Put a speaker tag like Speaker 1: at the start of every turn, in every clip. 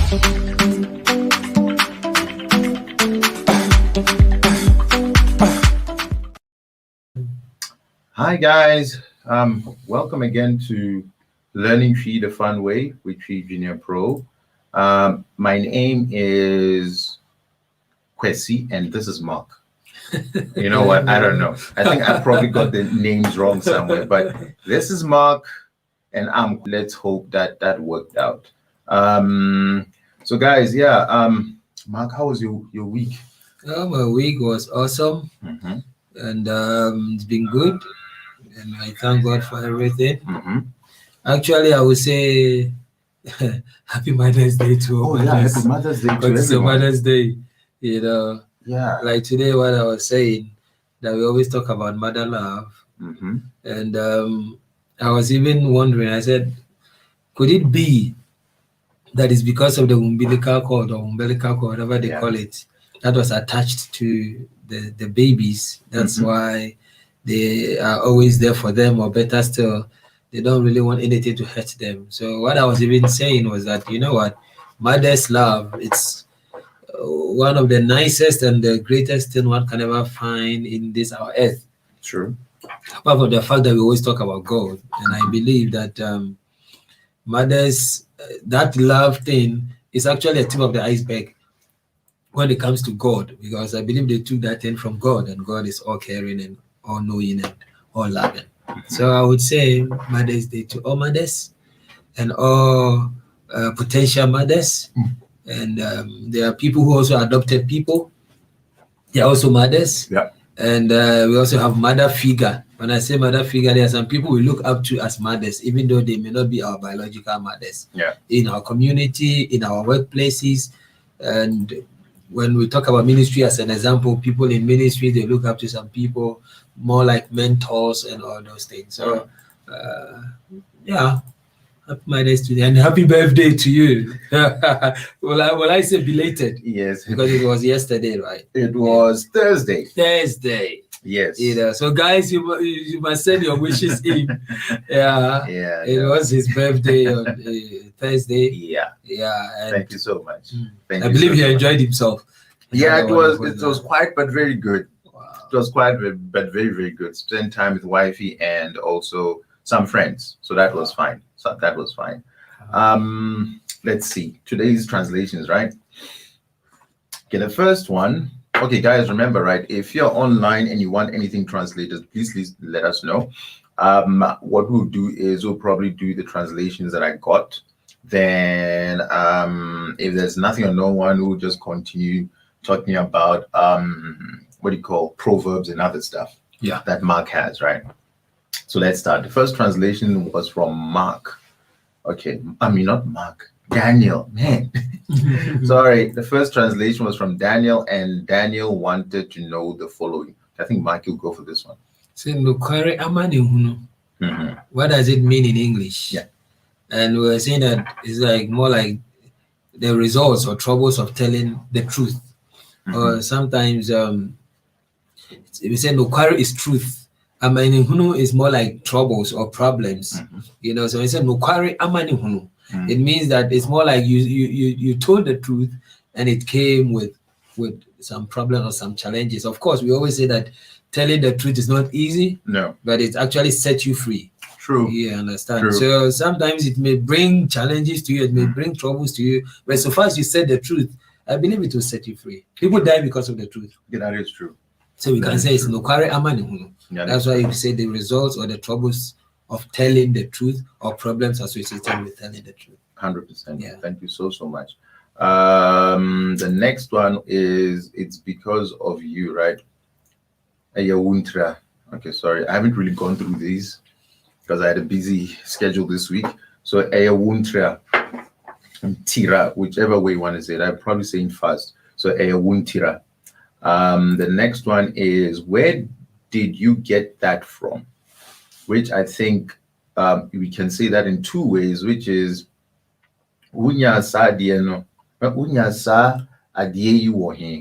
Speaker 1: Hi guys, welcome again to Learning Tree the Fun Way with 𝘴𝘰𝘬𝘦. My name is Kwesi and this is Mark. You know what? I don't know. I think I probably got the names wrong somewhere, but this is Mark and let's hope that that worked out. So guys, yeah, Mark, how was your week?
Speaker 2: My week was awesome. And it's been good. And I thank God for everything. Actually, I would say Happy Mother's Day to all.
Speaker 1: Oh yeah, Happy Mother's Day to everyone.
Speaker 2: It's Mother's Day, you know.
Speaker 1: Yeah.
Speaker 2: Like today, what I was saying, that we always talk about mother love. And I was even wondering, I said, could it be that it's because of the umbilical cord or umbilical cord, whatever they call it, that was attached to the babies? That's why they are always there for them, or better still, they don't really want anything to hurt them. So what I was even saying was that, you know what, mother's love, it's one of the nicest and the greatest thing one can ever find in this our earth.
Speaker 1: True.
Speaker 2: Apart from the fact that we always talk about God, and I believe that mothers, that love thing is actually a tip of the iceberg when it comes to God, because I believe they took that thing from God, and God is all caring and all knowing and all loving. So I would say Mother's Day to all mothers and all potential mothers. And there are people who also adopted people. They are also mothers.
Speaker 1: Yeah.
Speaker 2: And we also have mother figure. When I say mother figure, there are some people we look up to as mothers, even though they may not be our biological mothers.
Speaker 1: Yeah.
Speaker 2: In our community, in our workplaces. And when we talk about ministry as an example, people in ministry, they look up to some people more like mentors and all those things. So, yeah, happy Mother's Day and happy birthday to you. Will I say belated?
Speaker 1: Yes.
Speaker 2: Because it was yesterday, right?
Speaker 1: It was Thursday.
Speaker 2: Thursday.
Speaker 1: Yes.
Speaker 2: You know, so guys, you must send your wishes in.
Speaker 1: Yeah.
Speaker 2: It was his birthday on Thursday.
Speaker 1: Yeah.
Speaker 2: And
Speaker 1: thank you so much.
Speaker 2: I believe he enjoyed himself.
Speaker 1: Yeah, it was quite but very good.
Speaker 2: Wow.
Speaker 1: It was quite but very, very good. Spend time with wifey and also some friends. So that was fine. Let's see. Today's translations, right? Okay, the first one. Okay, guys, remember, right? If you're online and you want anything translated, please let us know. What we'll do is we'll probably do the translations that I got. Then if there's nothing or no one, we'll just continue talking about what do you call proverbs and other stuff that Mark has, right? So let's start. The first translation was from Mark. Okay, I mean not Mark, Daniel, man. Sorry, the first translation was from Daniel, and Daniel wanted to know the following. I think Mark, you'll go for this one.
Speaker 2: So Nokware amanehunu. What does it mean in English?
Speaker 1: Yeah.
Speaker 2: And we were saying that it's like more like the results or troubles of telling the truth. Or sometimes we say Nokware is truth. Amanehunu is more like troubles or problems. You know, so we say Nokware amanehunu. It means that it's more like you told the truth and it came with some problems or some challenges. Of course, we always say that telling the truth is not easy.
Speaker 1: No.
Speaker 2: But it actually sets you free.
Speaker 1: True.
Speaker 2: You understand?
Speaker 1: True.
Speaker 2: So sometimes it may bring challenges to you, it may bring troubles to you, but so far as you said the truth, I believe it will set you free. People die because of the truth.
Speaker 1: Yeah, that is true.
Speaker 2: So we can say it's Nokware amanehunu. That's why you say the results or the troubles of telling the truth or problems associated with telling the truth.
Speaker 1: 100%.
Speaker 2: Yeah.
Speaker 1: Thank you so much. The next one is it's because of you, right? Okay, sorry, I haven't really gone through these because I had a busy schedule this week. So 𝘴𝘰𝘮𝘦𝘢𝑛𝑡ira, ntira, whichever way you want to say it. I'm probably saying fast. So 𝘴𝘰𝘮𝘦𝘢𝑛𝑡ira. The next one is, where did you get that from? Which I think we can say that in two ways, which is 𝘢𝘤𝘰𝘭𝘰𝘨.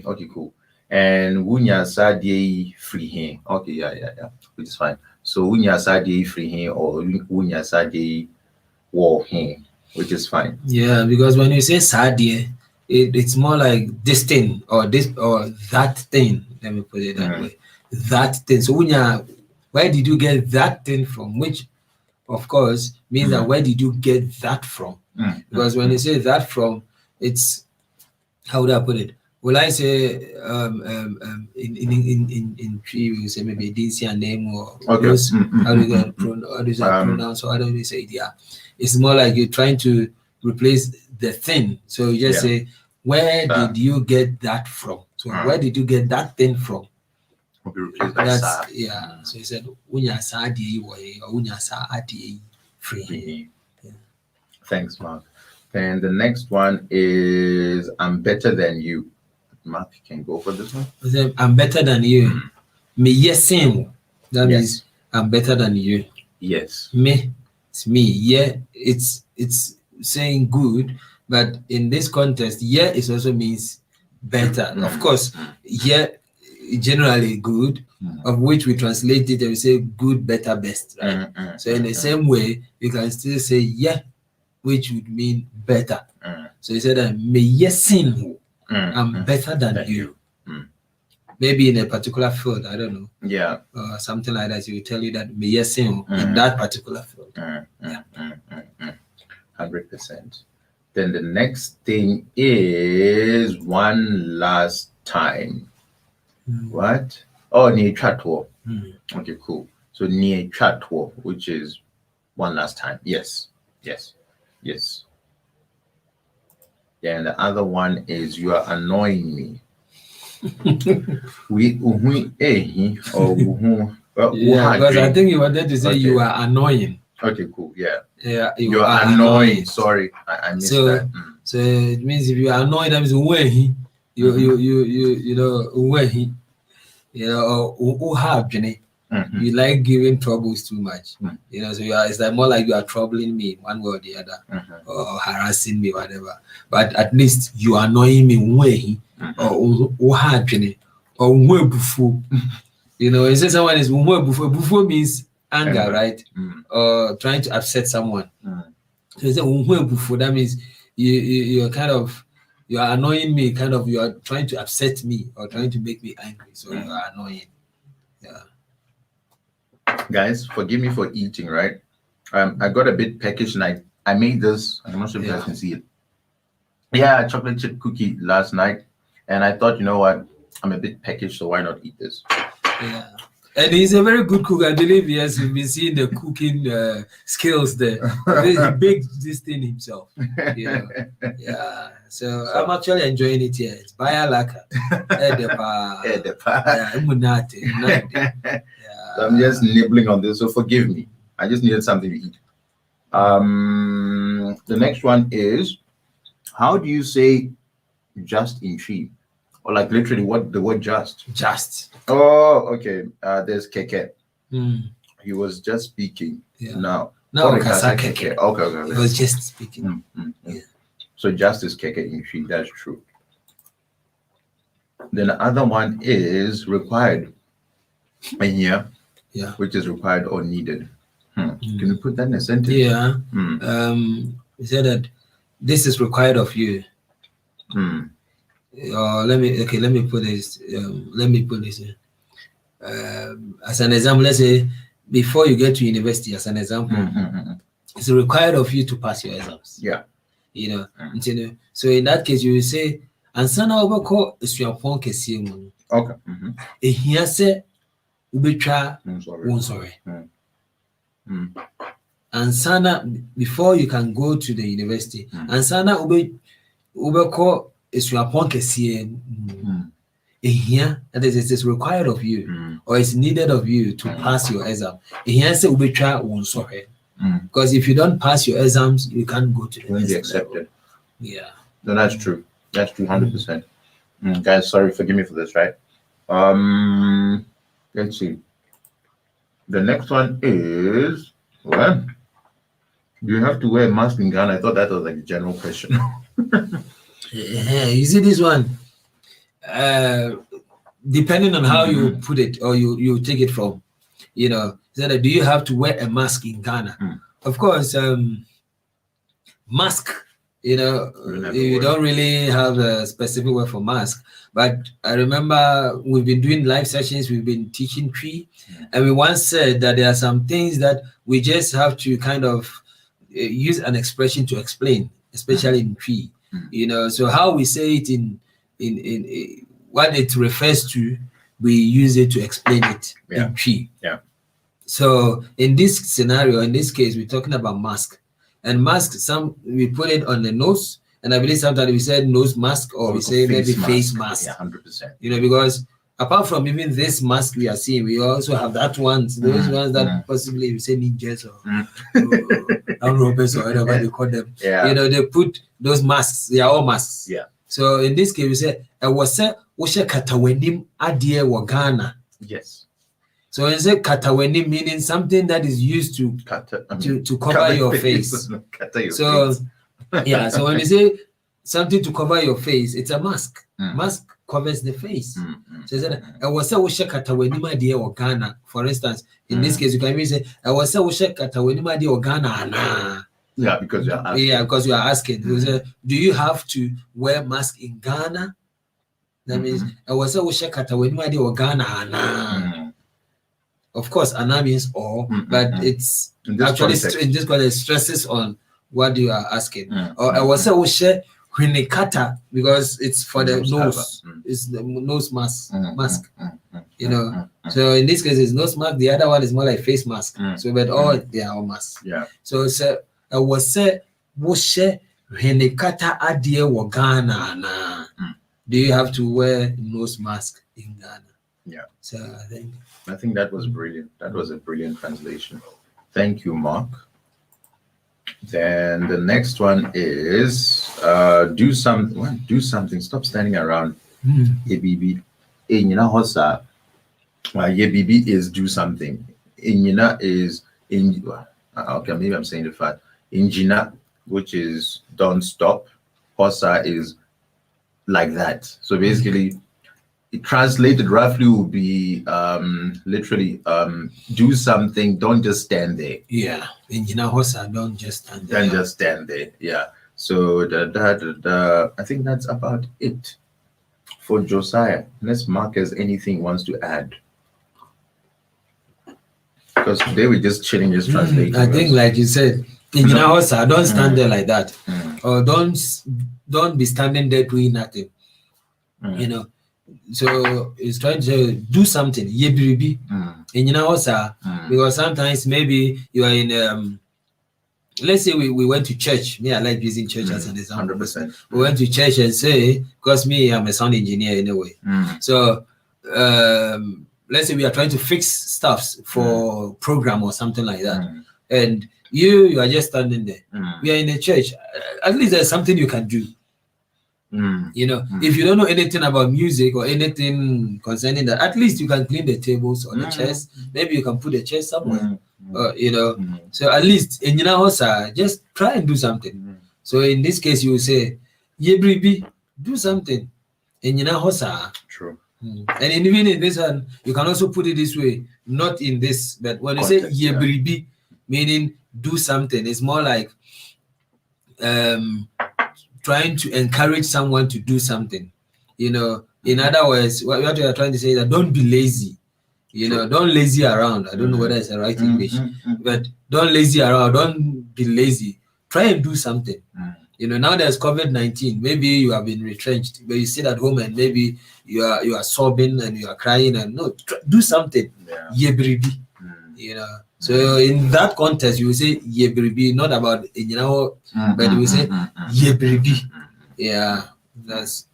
Speaker 1: Okay, cool. And 𝘢𝘤𝘰𝘭𝘰𝘨. Okay, yeah, which is fine. So 𝘢𝘤𝘰𝘭𝘰𝘨 or 𝘢𝘤𝘰𝘭𝘰𝘨. which is fine.
Speaker 2: Yeah, because when you say sadie, it's more like this thing or this or that thing. Let me put it that way. That thing. So where did you get that thing from? Which, of course, means that where did you get that from? Because when you say that from, it's, how would I put it? Will I say in tree we say maybe DC and name or those, how do you pronounce or how do you say it? Yeah, it's more like you're trying to replace the thing. So you just say, where did you get that from? So where did you get that thing from? That's yeah. So he said, "Wonyaa sa adeɛ wɔ or wonyaa sa adeɛ firii."
Speaker 1: Thanks, Mark. And the next one is I'm better than you. Mark, you can go for this one.
Speaker 2: I said, I'm better than you. Me yesing. That means I'm better than you.
Speaker 1: Yes.
Speaker 2: Me, it's me. Yeah, it's saying good, but in this context, yeah, it also means better. Of course, yeah, generally good, of which we translate it and we say good, better, best, right? So in the same way, you can still say yeah, which would mean better. So he said, me yesing. I'm better than you. Maybe in a particular field, I don't know.
Speaker 1: Yeah.
Speaker 2: Something like that. He will tell you that me yesing in that particular field.
Speaker 1: 100%. Then the next thing is one last time. What? Oh, 𝘵𝘰𝘬𝘦𝘵𝘩. Okay, cool. So 𝘵𝘰𝘬𝘦, which is one last time. Yes. Yes. Yes. Yeah, and the other one is you are annoying me.
Speaker 2: Because I think you wanted to say you are annoying.
Speaker 1: Okay, cool. Yeah.
Speaker 2: Yeah,
Speaker 1: you are annoying. Sorry, I missed that.
Speaker 2: So it means if you are annoyed, that means you know, or 𝘙𝘏𝑗𝑛𝑦. You like giving troubles too much. You know, so it's like more like you are troubling me one way or the other, or harassing me, whatever. But at least you are annoying me or 𝘙𝑗𝑛𝑦 or 𝘴𝘰𝘮𝑒𝑚. You know, you say someone is 𝘴𝘰𝘮𝑒𝑚. Bufo means anger, right? Or trying to upset someone. So you say 𝘴𝘰𝘮𝑒𝑚. That means you're kind of, you are annoying me, kind of, you are trying to upset me or trying to make me angry. So you are annoying. Yeah.
Speaker 1: Guys, forgive me for eating, right? I got a bit peckish and I made this. I'm not sure if you guys can see it. Yeah, chocolate chip cookie last night. And I thought, you know what? I'm a bit peckish, so why not eat this?
Speaker 2: Yeah. And he's a very good cook. I believe, yes, you've been seeing the cooking skills there. He baked this thing himself. Yeah. Yeah. So I'm actually enjoying it here. It's Bayalaka.
Speaker 1: So I'm just nibbling on this, so forgive me. I just needed something to eat. The next one is, how do you say just in tree? Or like literally what the word just?
Speaker 2: Just.
Speaker 1: Oh, okay. There's 𝘗𝘏𝘏. He was just speaking.
Speaker 2: No,
Speaker 1: Okay.
Speaker 2: He was just speaking. Yeah.
Speaker 1: So just is 𝘗𝘏 in tree. That's true. Then the other one is required. Nneɛ, which is required or needed. Can you put that in a sentence?
Speaker 2: Yeah. He said that this is required of you. Let me put this. As an example, let's say before you get to university, as an example, it's required of you to pass your exams.
Speaker 1: Yeah.
Speaker 2: You know. So in that case, you will say, "Ansana obako 𝘢𝘏𝘏𝘦𝘢 kɛseɛ."
Speaker 1: Okay.
Speaker 2: Ehia sɛ ubetwa wonsɔre. Ansana, before you can go to the university, ansana ubeko 𝘢𝘏𝘏𝘦 kɛseɛ. Ehia, that is, it is required of you, or it's needed of you to pass your exam. Ehia sɛ ubetwa wonsɔre. Because if you don't pass your exams, you can't go to the
Speaker 1: next level. Accepted.
Speaker 2: Yeah.
Speaker 1: No, that's true. That's true, 100%. Guys, sorry, forgive me for this, right? Let's see. The next one is, well, do you have to wear a mask in Ghana? I thought that was like a general question.
Speaker 2: You see this one? Depending on how you put it or you take it from, you know, do you have to wear a mask in Ghana? Of course, mask. You know, you don't really have a specific word for mask. But I remember we've been doing live sessions, we've been teaching TWI, and we once said that there are some things that we just have to kind of use an expression to explain, especially in TWI. You know, so how we say it in what it refers to, we use it to explain it in TWI.
Speaker 1: Yeah.
Speaker 2: So in this scenario, in this case, we're talking about mask. And mask, we put it on the nose, and I believe sometimes we said nose mask, or we say maybe face mask.
Speaker 1: Yeah, 100%.
Speaker 2: You know, because apart from even this mask we are seeing, we also have that ones, those ones that possibly we say ninjas or robbers or whatever they call them.
Speaker 1: Yeah.
Speaker 2: You know, they put those masks. They are all masks.
Speaker 1: Yeah.
Speaker 2: So in this case, we say I was say 𝘴𝘰𝘮𝘦𝘐𝑴 𝑤𝑔𝑎𝑛𝑎.
Speaker 1: Yes.
Speaker 2: So when you say 𝘰𝘮𝑦𝑛𝑦, meaning something that is used to cover your face. So yeah, so when you say something to cover your face, it's a mask. Mask covers the face. So you said I was say 𝘴𝘰𝘮𝘦𝘐𝑴 𝑤𝑔𝑎𝑛𝑎. For instance, in this case, you can even say I was say 𝘴𝘰𝘮𝑦𝑛𝑦 𝑤𝑔𝑎𝑛𝑎.
Speaker 1: Yeah, because you're asking.
Speaker 2: Yeah, because you are asking. You say, do you have to wear mask in Ghana? That means I was say 𝘴𝘰𝘮𝑦𝑛𝑦 𝑤𝑔𝑎𝑛𝑎. Of course, ana means all, but it's in this context, it stresses on what you are asking. Or I was say 𝘴𝘰𝘮𝘬𝘦 because it's for the nose. It's the nose mask. You know. So in this case, it's nose mask. The other one is more like face mask. So, but all they are all masks.
Speaker 1: Yeah.
Speaker 2: So I was say 𝘴𝘰𝘮𝘬𝘦 adeɛ wɔ Ghana. Do you have to wear nose mask in Ghana?
Speaker 1: Yeah.
Speaker 2: So
Speaker 1: I think that was brilliant. That was a brilliant translation. Thank you, Mark. Then the next one is do something. Stop standing around. 𝘴𝘰𝘮𝘦. 𝘴𝘰𝘮𝘦 is do something. 𝘴𝘰𝘮𝑦 is okay, maybe I'm saying it fast. 𝘴𝘰𝘮𝑦, which is don't stop. 𝘴𝘰𝘮 is like that. So basically, it translated roughly would be literally do something, don't just stand there.
Speaker 2: Yeah, 𝘰𝘮𝑦, don't just stand there.
Speaker 1: Don't just stand there. Yeah. So I think that's about it for Jossiah. Let's mark as anything wants to add. Because today we're just chilling, just translating.
Speaker 2: I think, like you said, 𝘰𝘮𝑦, don't stand there like that, or don't be standing there doing nothing. You know. So it's trying to do something. 𝘤𝑏iribi. Because sometimes maybe you are in let's say we went to church. Me, I like using church as an example.
Speaker 1: 100%.
Speaker 2: We went to church and say, because me, I'm a sound engineer anyway. So let's say we are trying to fix stuffs for program or something like that. And you are just standing there. We are in a church. At least there's something you can do. You know, if you don't know anything about music or anything concerning that, at least you can clean the tables or the chairs. Maybe you can put the chair somewhere. You know, so at least 𝘰𝘮𝑦, just try and do something. So in this case, you will say 𝘤𝑏iribi, do something. 𝘰𝘮𝑦.
Speaker 1: True.
Speaker 2: And even in this one, you can also put it this way, not in this, but when you say 𝘤𝑏iribi, meaning do something, it's more like trying to encourage someone to do something. You know, in other words, what you are trying to say is that don't be lazy. You know, don't lazy around. I don't know whether it's a right English, but don't lazy around. Don't be lazy. Try and do something. You know, now there's COVID-19. Maybe you have been retrenched, but you sit at home and maybe you are sobbing and you are crying and no, do something. 𝘤𝑏iribi. You know. So in that context, you will say 𝘤𝑏iribi, not about but you will say 𝘤𝑏iribi. Yeah, that's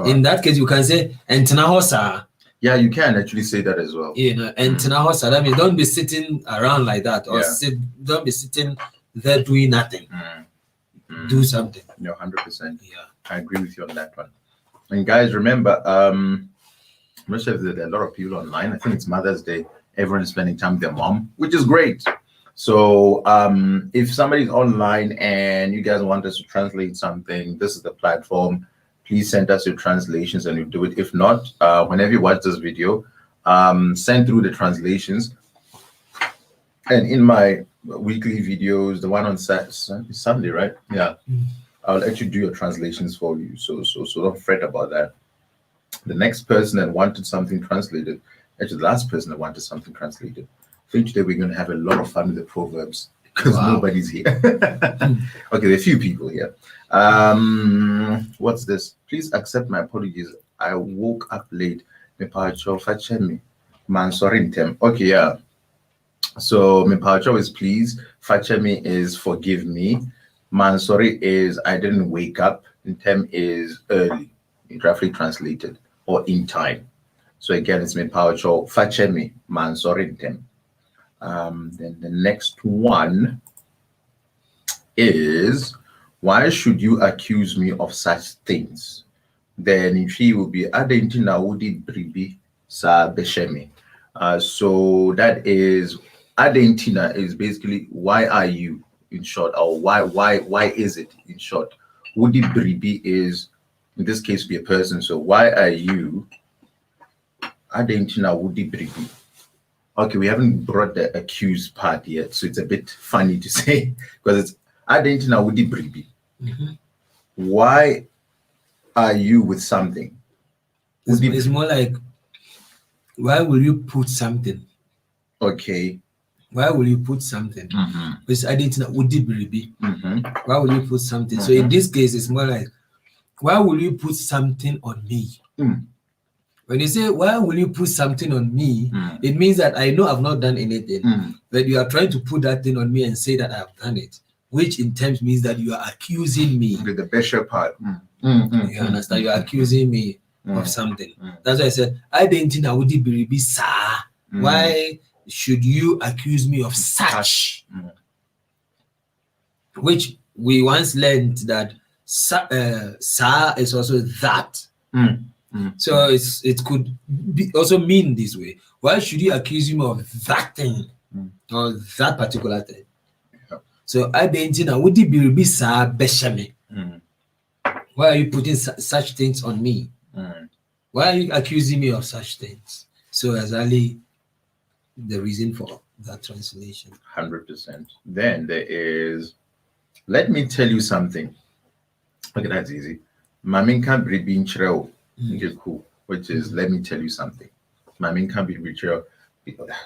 Speaker 2: in that case you can say ntira.
Speaker 1: Yeah, you can actually say that as well.
Speaker 2: You know, ntira. That means don't be sitting around like that, or don't be sitting there doing nothing. Do something.
Speaker 1: No, 100%.
Speaker 2: Yeah,
Speaker 1: I agree with you on that one. And guys, remember, I'm not sure if there are a lot of people online. I think it's Mother's Day. Everyone's spending time with their mom, which is great. So if somebody's online and you guys want us to translate something, this is the platform. Please send us your translations and we'll do it. If not, whenever you watch this video, send through the translations. And in my weekly videos, the one on Sunday, right? Yeah. I'll actually do your translations for you. So don't fret about that. The next person that wanted something translated, actually the last person that wanted something translated. I think today we're going to have a lot of fun with the proverbs because nobody's here. Okay, there are a few people here. What's this? Please accept my apologies. I woke up late. Mepawokyew, fakyɛ ntɛm. Okay, yeah. So Mepawokyew is please. Fakyɛ is forgive me. Mansori is I didn't wake up. Ntɛm is early, roughly translated, or in time. So again, it's Mepawokyew, fakyɛ mansori ntɛm. Then the next one is, why should you accuse me of such things? Then she will be Adɛn wode biribi bɛhyɛ. So that is Adɛn is basically why are you in short, or why is it in short. Wode biribi is in this case be a person. So why are you Adɛn wode biribi? Okay, we haven't brought the accused part yet, so it's a bit funny to say because it's Adɛn wode biribi. Why are you with something?
Speaker 2: It's more like, why will you put something?
Speaker 1: Okay.
Speaker 2: Why will you put something? It's Adɛn wode biribi. Why will you put something? So in this case, it's more like, why will you put something on me? When you say, why will you put something on me? It means that I know I've not done anything, but you are trying to put that thing on me and say that I've done it, which in terms means that you are accusing me.
Speaker 1: With the bɛhyɛ part.
Speaker 2: You understand? You are accusing me of something. That's why I said, Adɛn wode biribi saa. Why should you accuse me of such? Which we once learned that sa is also that. So it could be also mean this way. Why should you accuse me of that thing or that particular thing? So Adɛn wode biribi saa bɛhyɛ. Why are you putting such things on me? Why are you accusing me of such things? So exactly the reason for that translation.
Speaker 1: 100%. Then there is, let me tell you something. Okay, that's easy. Maminka biribi ntira. Okay, cool. Which is, let me tell you something. Maminka biribi ntira.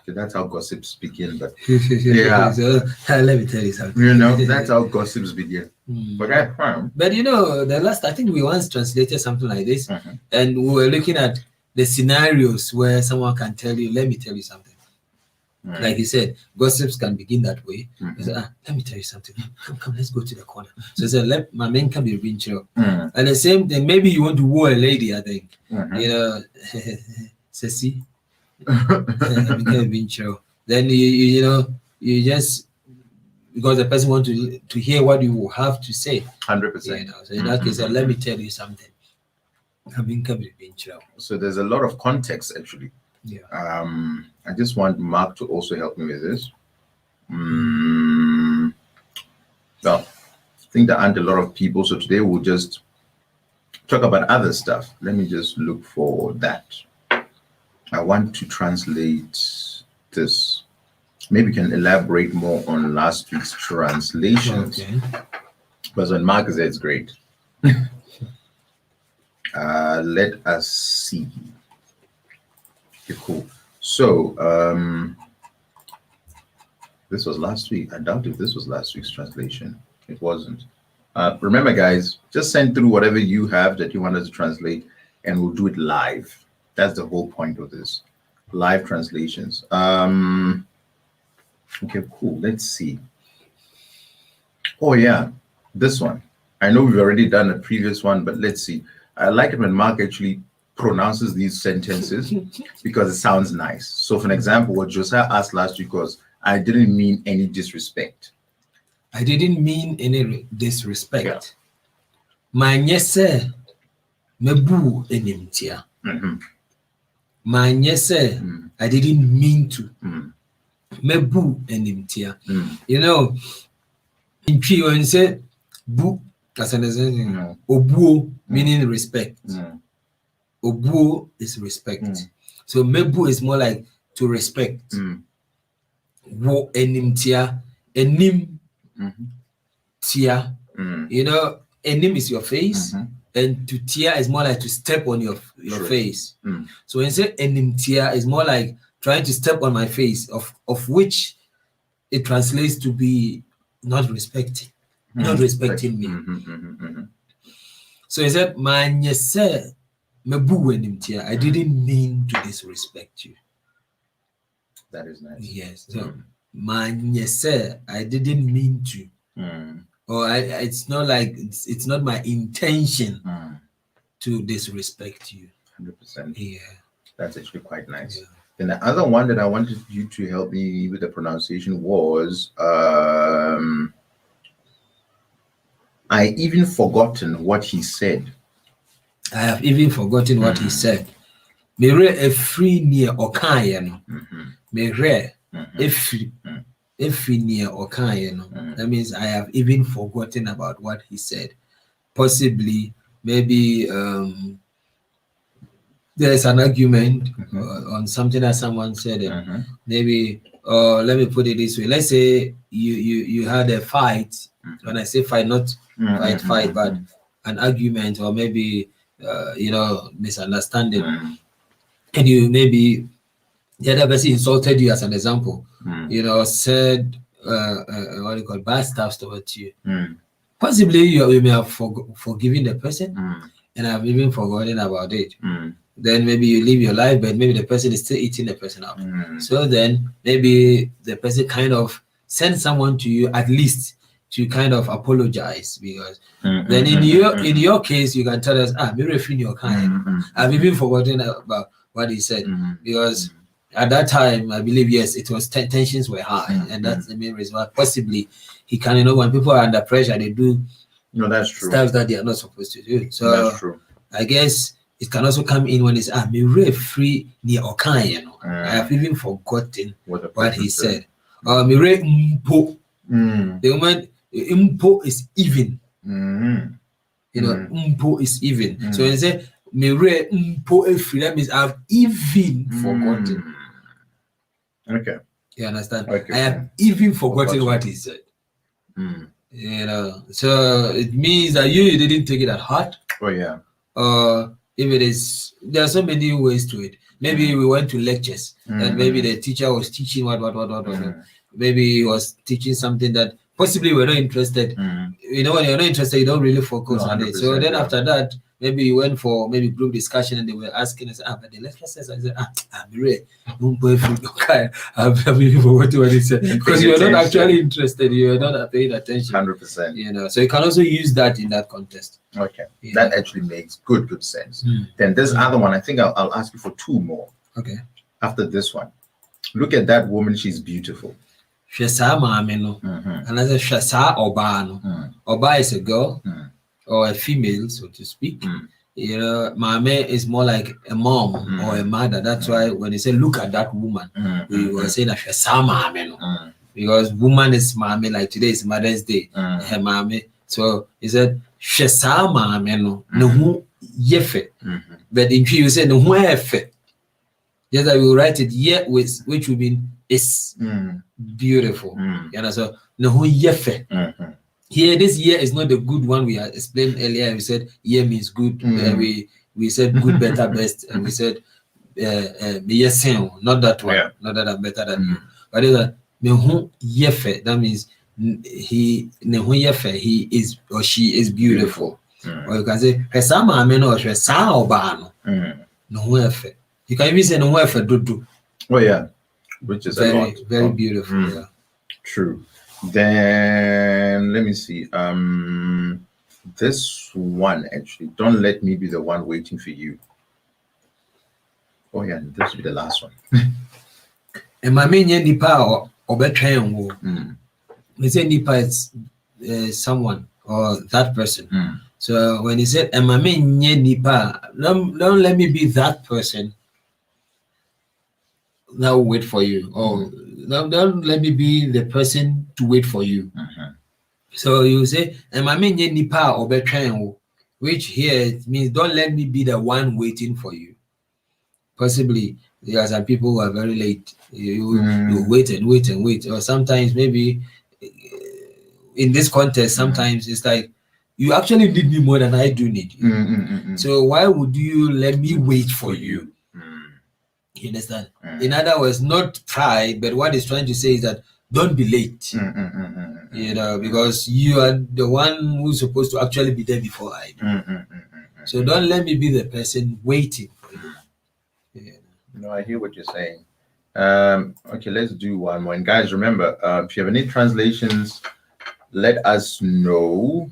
Speaker 1: That's how gossips begin, but yeah.
Speaker 2: So, let me tell you something.
Speaker 1: You know, that's how gossips begin.
Speaker 2: But you know, the last, I think we once translated something like this, and we were looking at the scenarios where someone can tell you, let me tell you something. Like you said, gossips can begin that way. Say, let me tell you something. Come, let's go to the corner. So let my men can be rincho. And the same thing, maybe you want to woo a lady, I think. You know, Ceci. Then you know, you just, because the person wants to hear what you have to say.
Speaker 1: 100%.
Speaker 2: You know? So in that case, let me tell you something.
Speaker 1: So there's a lot of context actually.
Speaker 2: Yeah.
Speaker 1: I just want Mark to also help me with this. Well, I think there aren't a lot of people, so today we'll just talk about other stuff. Let me just look for that. I want to translate this. Maybe we can elaborate more on last week's translations.
Speaker 2: Okay.
Speaker 1: Because when Mark is there, it's great. Let us see. Okay, cool. So, this was last week. I doubt if this was last week's translation. It wasn't. Remember, guys, just send through whatever you have that you want us to translate, and we'll do it live. That's the whole point of this. Live translations. Okay, cool. Let's see. Oh, yeah. This one. I know we've already done a previous one, but let's see. I like it when Mark actually pronounces these sentences because it sounds nice. So, for an example, what Jossiah asked last week was, I didn't mean any disrespect.
Speaker 2: I didn't mean any disrespect. My nyese mebu enimtia. My nyese, I didn't mean to. Mebu enimtia. You know, in TWI, when you say bu, as an example, obuo meaning respect. Obuo is respect. So mebu is more like to respect. Wo enimtia enim tia. You know, enim is your face, and to tia is more like to step on your face. So when you say enim tia, is more like trying to step on my face, of which it translates to be not respecting me. So he said, I didn't mean to disrespect you.
Speaker 1: That is nice.
Speaker 2: Yes. So I didn't mean to. Or it's not like it's not my intention to disrespect you.
Speaker 1: 100%.
Speaker 2: Yeah.
Speaker 1: That's actually quite nice. Yeah. Then the other one that I wanted you to help me with the pronunciation was I even forgotten what he said.
Speaker 2: I have even forgotten what he said. Mere efri near okayeno. Mere efri near okayeno. That means I have even forgotten about what he said. Possibly, maybe there's an argument on something that someone said. Maybe, let me put it this way. Let's say you had a fight. When I say fight, not fight, but an argument, or maybe misunderstanding, and you maybe the other person insulted you, as an example, said what you call bad stuff towards you. Possibly you may have forgiven the person, and I've even forgotten about it. Then maybe you live your life, but maybe the person is still eating the person up. So then maybe the person kind of sends someone to you, at least to kind of apologize, because then in your case you can tell us, I've even forgotten about what he said, because at that time I believe, yes, it was tensions were high, and that's the main reason why possibly he can, when people are under pressure, they do
Speaker 1: that's true
Speaker 2: stuff that they are not supposed to do. So
Speaker 1: that's true. I
Speaker 2: guess it can also come in when it's free near Okan, I have even forgotten what he said. The moment impo is even, impo is even. So when you say mere impo efri, that means I've even forgotten.
Speaker 1: Okay.
Speaker 2: You understand?
Speaker 1: Okay.
Speaker 2: I have even forgotten what he said. So it means that you didn't take it at heart.
Speaker 1: Oh yeah.
Speaker 2: If it is, there are so many ways to it. Maybe we went to lectures, and maybe the teacher was teaching what. Maybe he was teaching something that possibly we're not interested. When you're not interested, you don't really focus on it. So then after that, maybe you went for group discussion, and they were asking us, but the lecturer says, I said, I'm really, I've forgotten what he said, because you're not actually interested. You're not paying attention.
Speaker 1: 100%.
Speaker 2: So you can also use that in that context.
Speaker 1: Okay, that actually makes good sense. Then this other one, I think I'll ask you for two more.
Speaker 2: Okay.
Speaker 1: After this one, look at that woman. She's beautiful.
Speaker 2: And as a shasa oba, oba is a girl or a female, so to speak. Mame is more like a mom or a mother. That's why when you say look at that woman, we were saying that shasa mame, because woman is mame. Like today is Mother's Day, her mame. So he said shasa mame no hu yefe, but in Twi you say no hu efe. Just that we will write it ye with, which would mean is beautiful. So no hu yefe. Here, this year is not the good one we had explained earlier. We said year means good. We said good, better, best, and we said not that one, not that I'm better than you. But it's nehu yefe. That means he is or she is beautiful. Or you can say hesama ameno or hesa obano. Nehu yefe. You can even say nehu yefe dudu.
Speaker 1: Oh yeah, which is
Speaker 2: very beautiful. Yeah.
Speaker 1: True. Then let me see. This one actually, don't let me be the one waiting for you. Oh yeah, this will be the last one.
Speaker 2: And my main nipa or betrayal. We say nipa is someone or that person. So when he said, "And my main nipa," don't let me be that person that will wait for you, or don't let me be the person to wait for you. So you say, "And my main nipa or betrayal," which here means don't let me be the one waiting for you. Possibly there are some people who are very late. You wait and wait and wait, or sometimes maybe in this context, sometimes it's like you actually need me more than I do need you. So why would you let me wait for you? You understand? In other words, not pride, but what it's trying to say is that don't be late. You know, because you are the one who's supposed to actually be there before I do. So don't let me be the person waiting for you. Yeah.
Speaker 1: No, I hear what you're saying. Okay, let's do one more. And guys, remember, if you have any translations, let us know.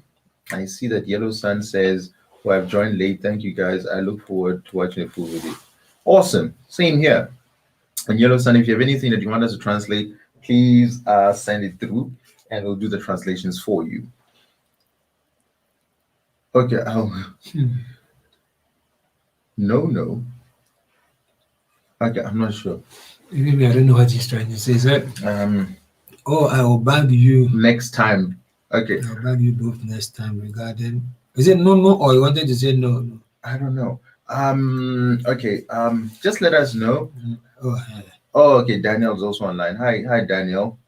Speaker 1: I see that Yellow Sun says, "Oh, I've joined late. Thank you, guys. I look forward to watching the full video." Awesome. Same here. And Yellow Sun, if you have anything that you want us to translate, please send it through, and we'll do the translations for you. Okay. No. Okay, I'm not sure.
Speaker 2: Maybe I don't know what he's trying to say. So, oh, I will bag you
Speaker 1: next time. Okay.
Speaker 2: I'll bag you both next time regarding. Is it no, or you wanted to say no?
Speaker 1: I don't know. Okay. Just let us know. Oh, okay. Daniel's also online. Hi, Daniel.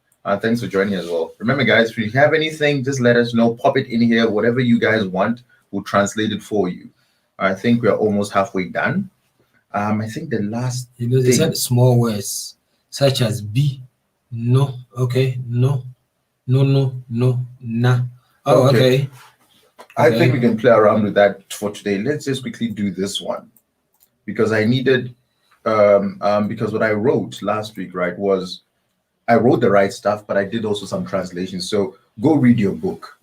Speaker 1: Thanks for joining as well. Remember, guys, if you have anything, just let us know. Pop it in here. Whatever you guys want, we'll translate it for you. I think we're almost halfway done. I think the last
Speaker 2: they said small words such as be, no, okay, no, nah. Oh, okay.
Speaker 1: I think we can play around with that for today. Let's just quickly do this one because I needed because what I wrote last week, right, was I wrote the right stuff, but I did also some translations. So go read your book.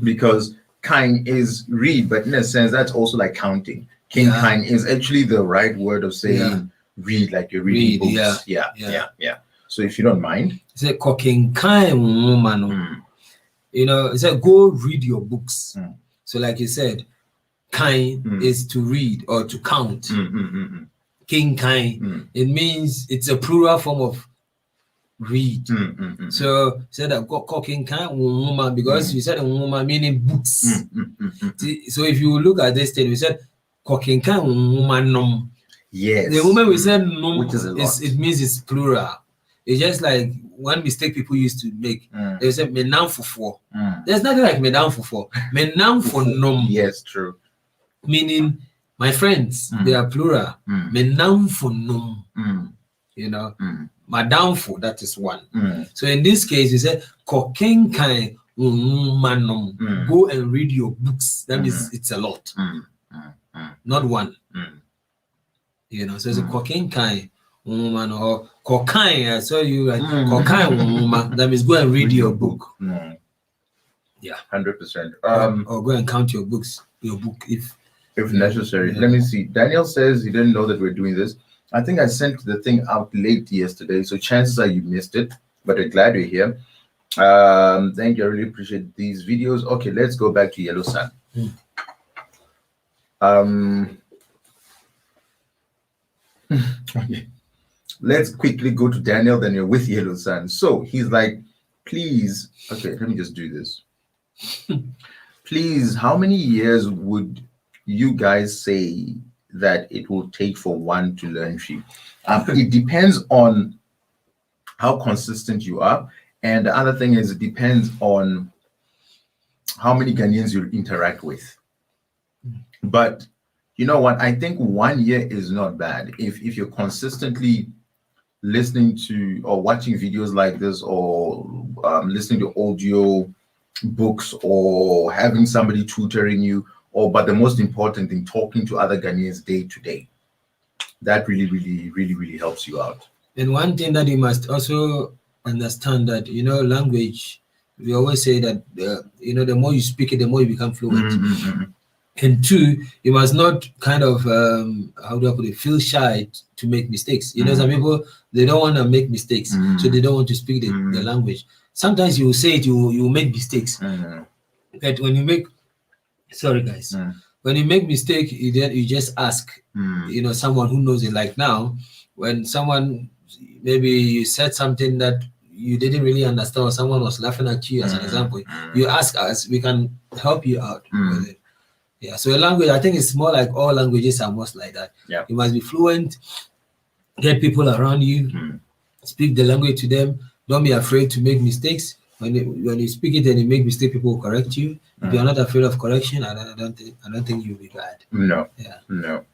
Speaker 1: Because kind is read, but in a sense that's also like counting. Kind is actually the right word of saying read, like you're reading books. Yeah. So if you don't mind,
Speaker 2: it's a cooking kind woman. You know, it's a go read your books. So like you said, kind is to read or to count. King kind, it means it's a plural form of read. So said that cooking kind woman because you said a woman meaning books. So if you look at this thing, we said cooking kind woman.
Speaker 1: Yes.
Speaker 2: The moment we said nom,
Speaker 1: which is a lot.
Speaker 2: It means it's plural. It's just like one mistake people used to make. They said menam for. There's nothing like menam for. Menam for nom.
Speaker 1: Yes, true.
Speaker 2: Meaning my friends, they are plural. Menam for nom. You know, madam for, that is one. So in this case, you said cooking kind woman. Go and read your books. That means it's a lot. Not one. You know, so it's a cooking kind woman or cocaine. I saw you like cocaine woman. That means go and read your book. Yeah,
Speaker 1: 100%.
Speaker 2: Or go and count your books, your book if
Speaker 1: necessary. Let me see. Daniel says he didn't know that we're doing this. I think I sent the thing out late yesterday, so chances are you missed it. But I'm glad you're here. Thank you. I really appreciate these videos. Okay, let's go back to Yellow Sun. Okay. Let's quickly go to Daniel, then you're with Yellow Sun. So he's like, please, okay, let me just do this. Please, how many years would you guys say that it will take for one to learn Twi? It depends on how consistent you are. And the other thing is it depends on how many Ghanaians you interact with. But you know what? I think 1 year is not bad. If you're consistently listening to or watching videos like this or listening to audio books or having somebody tutoring you, but the most important thing, talking to other Ghanaians day to day, that really helps you out.
Speaker 2: And one thing that you must also understand that, you know, language, we always say that, you know, the more you speak it, the more you become fluent. And two, you must not kind of, how do I put it, feel shy to make mistakes. You know, some people, they don't want to make mistakes, so they don't want to speak the language. Sometimes you will say it, you will make mistakes. But when you make, sorry guys, when you make mistake, you just ask, you know, someone who knows it. Like now, when someone, maybe you said something that you didn't really understand or someone was laughing at you as an example, you ask us, we can help you out with it. Yeah, so a language, I think it's more like all languages are most like that. You must be fluent, get people around you, speak the language to them, don't be afraid to make mistakes. When you speak it and you make mistake, people will correct you. If you're not afraid of correction, I don't think you'll be bad.
Speaker 1: No.
Speaker 2: Yeah.
Speaker 1: No.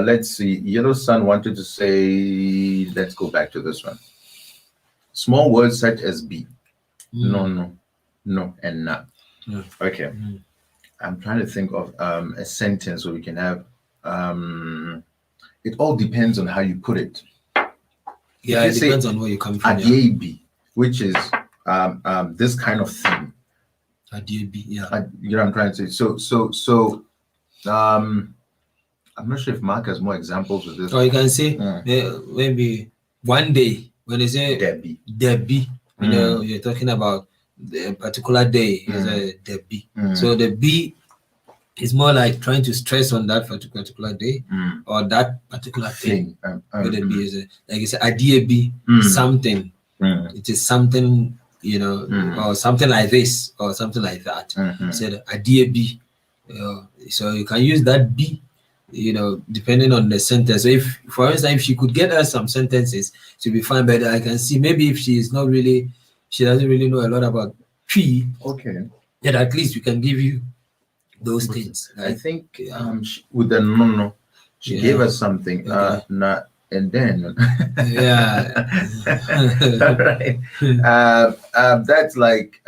Speaker 1: Let's see. Yellow Sun wanted to say, let's go back to this one. Small words such as be, no, and na. Okay. I'm trying to think of a sentence where we can have it all depends on how you put it.
Speaker 2: Yeah, it depends on where you come from.
Speaker 1: Adeɛ bi, which is this kind of thing.
Speaker 2: Adeɛ bi, yeah.
Speaker 1: You know what I'm trying to say? So I'm not sure if Mark has more examples of this.
Speaker 2: Or you can say maybe one day when they say Debbie, you know, you're talking about a particular day, is a Debbie. So the B is more like trying to stress on that particular day or that particular thing. With the B is like you say adeɛ bi, something. It is something, you know, or something like this or something like that. So adeɛ bi. So you can use that B, you know, depending on the sentence. So if, for instance, if she could get us some sentences, she'll be fine. But I can see maybe if she doesn't really know a lot about TWI.
Speaker 1: Okay.
Speaker 2: Then at least we can give you those things.
Speaker 1: I think with the no, she gave us something. And then right. That's like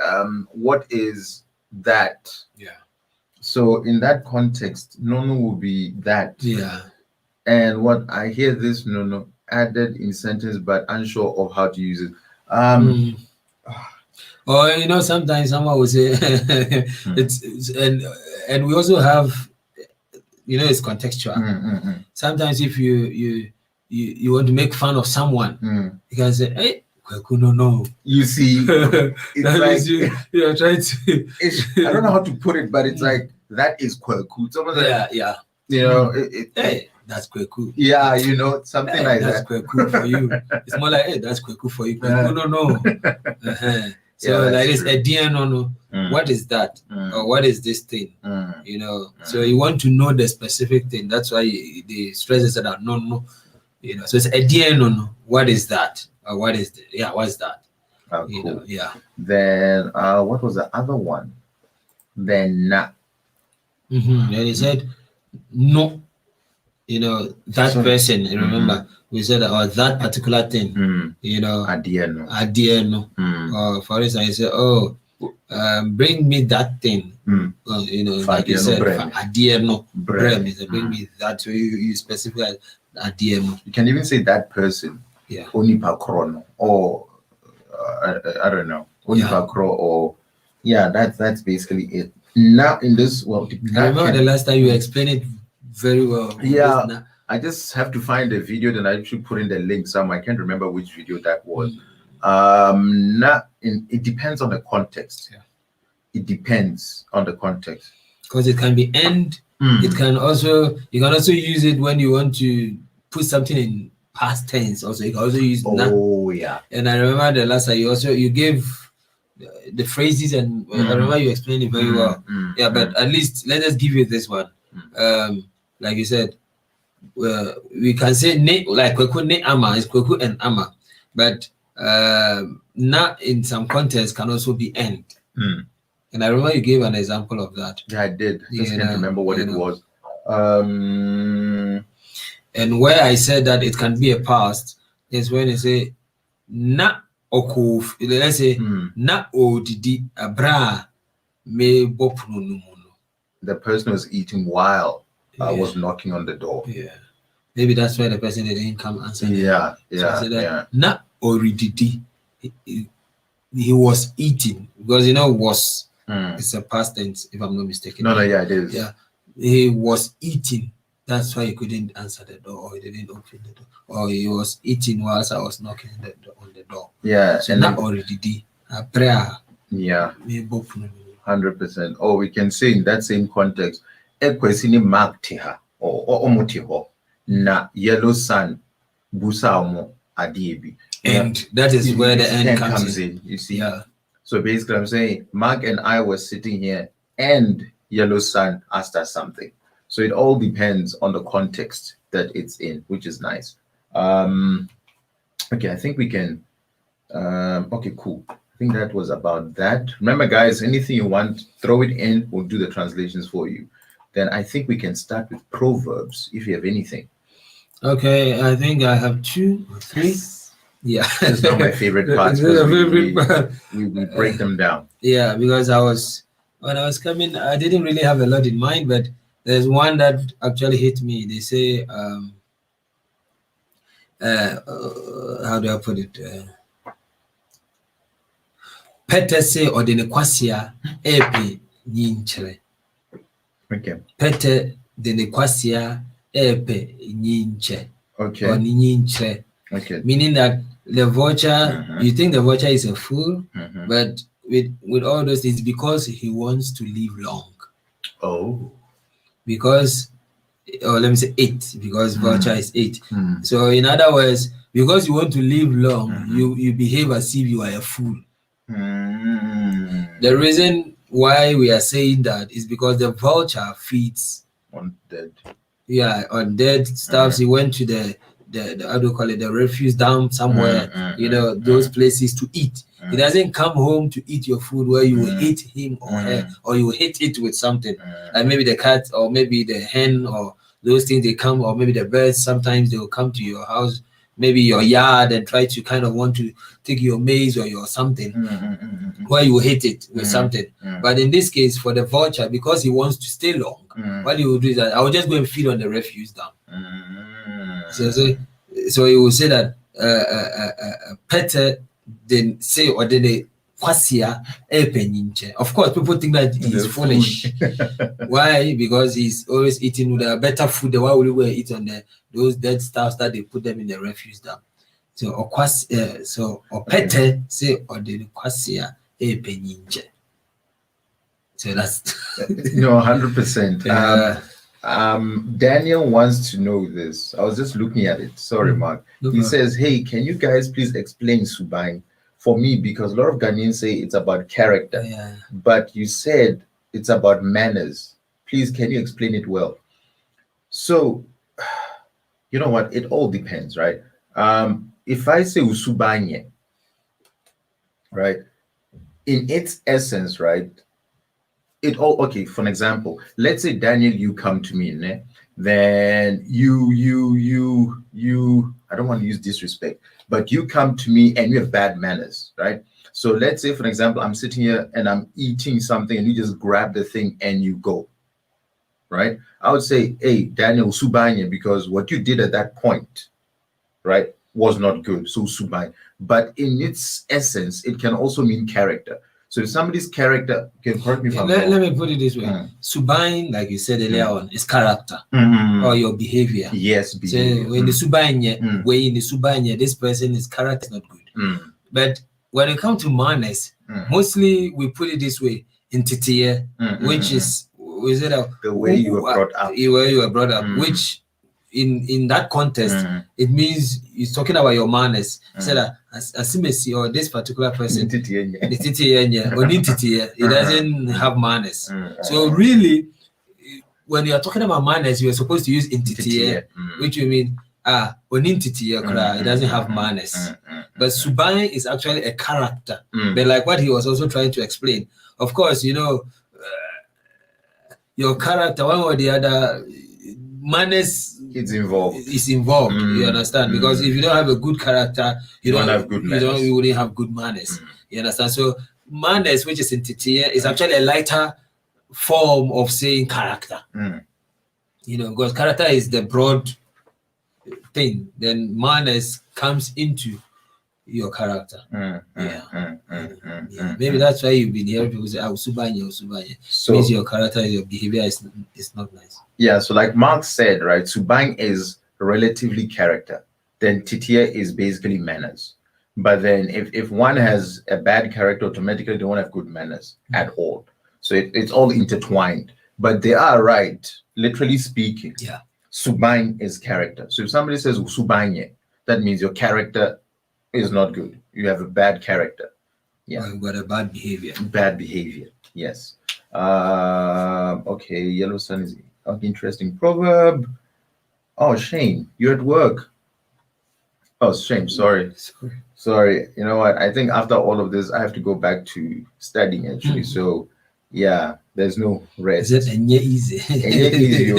Speaker 1: what is that?
Speaker 2: Yeah.
Speaker 1: So in that context, no will be that.
Speaker 2: Yeah.
Speaker 1: And what I hear this no added in sentence but unsure of how to use it.
Speaker 2: Or you know, sometimes someone will say it's and we also have, you know, it's contextual. Sometimes if you want to make fun of someone, you can say, hey, no.
Speaker 1: You see, it's like
Speaker 2: you're trying to.
Speaker 1: I don't know how to put it, but it's like that is kweku.
Speaker 2: Yeah.
Speaker 1: You know,
Speaker 2: hey, that's kweku.
Speaker 1: Yeah, you know, something like
Speaker 2: that's
Speaker 1: that.
Speaker 2: That's kweku for you. It's more like, hey, that's kweku for you. No. So like it's adeɛ no. What is that? Or what is this thing? You know, so you want to know the specific thing. That's why the stress is that no. You know, so it's adeɛ no. What is that? Or what is the, what's that? You
Speaker 1: Cool.
Speaker 2: know, yeah.
Speaker 1: Then what was the other one? Then na.
Speaker 2: Then he said no. You know, that person, remember, we said or that particular thing, you know,
Speaker 1: adeɛ
Speaker 2: no. Or for instance, I say, bring me that thing. You know, like you said, adeɛ no, bring me that. So you specify adeɛ no.
Speaker 1: You can even say that person.
Speaker 2: Yeah.
Speaker 1: Onipa krono, or I don't know. Onipa kro, or that's basically it. Now in this world,
Speaker 2: I remember the last time you explained it very well.
Speaker 1: Yeah, I just have to find the video, then I should put in the link somewhere. I can't remember which video that was. It depends on the context.
Speaker 2: Yeah.
Speaker 1: It depends on the context.
Speaker 2: Because it can be end. It can also, you can also use it when you want to put something in past tense. Also, you can also use na.
Speaker 1: Yeah.
Speaker 2: And I remember the last time you gave the phrases, and I remember you explained it very well. But at least let us give you this one. Like you said, we can say ne, like kweku ne ama is kweku and ama, but na in some context can also be end. And I remember you gave an example of that.
Speaker 1: Yeah, I did. Just can't remember what it was.
Speaker 2: And where I said that it can be a past is when you say na okuf. Let's say na odidi abra me bopunu.
Speaker 1: The person was eating while I was knocking on the door.
Speaker 2: Yeah. Maybe that's why the person didn't come answer.
Speaker 1: Yeah.
Speaker 2: Na orididi. He was eating, because you know was it's a past tense if I'm not mistaken.
Speaker 1: No, it is.
Speaker 2: Yeah. He was eating. That's why he couldn't answer the door, or he didn't open the door, or he was eating whilst I was knocking on the door.
Speaker 1: Yeah.
Speaker 2: So na orididi. A prayer.
Speaker 1: Yeah.
Speaker 2: Me bopunu.
Speaker 1: 100%. Or we can say in that same context, ekwesini magtiha or omotiho na yellow sun busaumo adiebi.
Speaker 2: And that is where the end comes in.
Speaker 1: You see?
Speaker 2: Yeah.
Speaker 1: So basically I'm saying Mark and I were sitting here and yellow sun asked us something. So it all depends on the context that it's in, which is nice. Okay, I think we can Okay, cool. I think that was about that. Remember, guys, anything you want, throw it in. We'll do the translations for you. Then I think we can start with Proverbs if you have anything.
Speaker 2: Okay, I think I have 2 or 3. Yeah,
Speaker 1: it's not my favorite part. We break them down.
Speaker 2: Yeah, because when I was coming, I didn't really have a lot in mind, but there's one that actually hit me. They say, how do I put it? Pete se ɔde kwasia epe nkyerɛ.
Speaker 1: Okay.
Speaker 2: Pete de kwasia epe nkyerɛ.
Speaker 1: Okay.
Speaker 2: Or nkyerɛ.
Speaker 1: Okay.
Speaker 2: Meaning that the vulture, you think the vulture is a fool, but with all those things, because he wants to live long.
Speaker 1: Oh.
Speaker 2: Because, or let me say 8, because vulture is 8. So in other words, because you want to live long, you behave as if you are a fool. The reason why we are saying that is because the vulture feeds
Speaker 1: on dead.
Speaker 2: Yeah, on dead stuff. He went to the how do you call it, the refuse dump somewhere, those places to eat. He doesn't come home to eat your food where you will hit him or her, or you will hit it with something. Like maybe the cat or maybe the hen or those things, they come, or maybe the birds, sometimes they will come to your house, maybe your yard, and try to kind of want to take your maize or your something, where you will hit it with something. But in this case, for the vulture, because he wants to stay long, what he will do is that I will just go and feed on the refuse dump. So he will say that Peter then say or then kwasia epe. Of course, people think that he's foolish. Why? Because he's always eating with a better food. Why would we eat on those dead stuff that they put them in the refuse dump? So or Peter say or then kwasia epe. So that's
Speaker 1: 100%. Daniel wants to know this. I was just looking at it. Sorry, Mark. He says, hey, can you guys please explain Subang for me? Because a lot of Ghanaians say it's about character. But you said it's about manners. Please, can you explain it well? So, you know what? It all depends, right? If I say Usubanye, right, in its essence, right, it all, okay, for an example, let's say, Daniel, you come to me, né? Then you I don't want to use disrespect, but you come to me and you have bad manners, right? So let's say, for example, I'm sitting here and I'm eating something and you just grab the thing and you go, right? I would say, hey, Daniel, Subanye, because what you did at that point, right, was not good. So Subanye. But in its essence, it can also mean character. So if somebody's character, can correct me if I'm wrong.
Speaker 2: Let me put it this way. Subang, like you said earlier on, is character or your behavior.
Speaker 1: Yes, behavior.
Speaker 2: So when the Subang, this person's character is not good. But when it comes to manners, mostly we put it this way, in TTE, which is
Speaker 1: the way you were brought up.
Speaker 2: The way you were brought up, which in that context, it means he's talking about your manners. So that as or this particular person, he doesn't have manners. So really, when you are talking about manners, you are supposed to use intitiye, which you mean he doesn't have manners. But Subang is actually a character. But like what he was also trying to explain, of course, your character, one or the other, manners
Speaker 1: is involved.
Speaker 2: You understand? Because if you don't have a good character, you don't have good manners. You wouldn't have good manners. You understand? So manners, which is in TTE, is actually a lighter form of saying character. Because character is the broad thing. Then manners comes into your character. Maybe that's why you've been hearing people say, Subanye. So means your character, your behavior is not nice.
Speaker 1: Yeah, so like Mark said, right, Subang is relatively character. Then Titia is basically manners. But then if one has a bad character, automatically they won't have good manners at all. So it's all intertwined. But they are right, literally speaking.
Speaker 2: Yeah.
Speaker 1: Subang is character. So if somebody says Subanye, that means your character is not good. You have a bad character. Yeah.
Speaker 2: Or you've got a bad behavior.
Speaker 1: Bad behavior, yes. Okay, Yellow Sun is an interesting proverb. Oh, Shane, you're at work. Oh, shame. Sorry. You know what? I think after all of this, I have to go back to studying actually. So, yeah, there's no rest.
Speaker 2: Is it easy?
Speaker 1: Easy.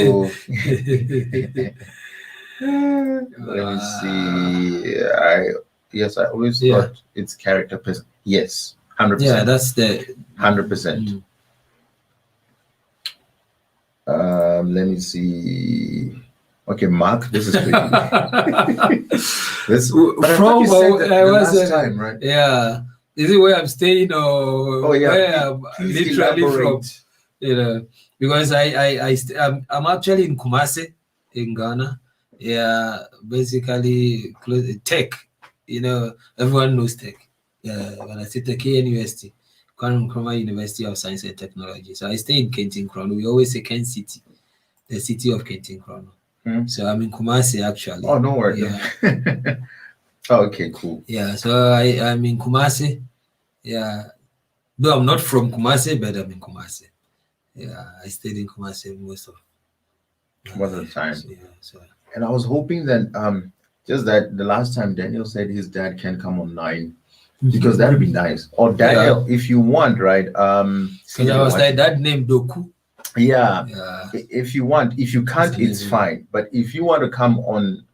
Speaker 1: Let me see. I always thought it's character person. Yes, 100%.
Speaker 2: Yeah, that's the
Speaker 1: 100%. Let me see. Okay, Mark, this is for you. This
Speaker 2: from
Speaker 1: last time, right?
Speaker 2: Yeah. Is it where I'm staying or where I'm literally from? You know, because I'm actually in Kumasi, in Ghana. Yeah, basically tech. You know, everyone knows tech. Yeah, when I say tech, University, Nkrumah University of Science and Technology. So I stay in Kentin Krono. We always say Ken City, the city of Kentin Krono. So I'm in Kumasi actually.
Speaker 1: Oh, no worries.
Speaker 2: Yeah.
Speaker 1: Oh, okay, cool.
Speaker 2: Yeah, so I'm in Kumasi. Yeah, though I'm not from Kumasi, but I'm in Kumasi. Yeah, I stayed in Kumasi most of
Speaker 1: the time.
Speaker 2: So.
Speaker 1: And I was hoping that just that the last time Daneil said his dad can come online, because that would be nice. Or Daneil, if you want, right?
Speaker 2: Because I was like that name Doku.
Speaker 1: Yeah. If you want, if you can't, it's fine. But if you want to come on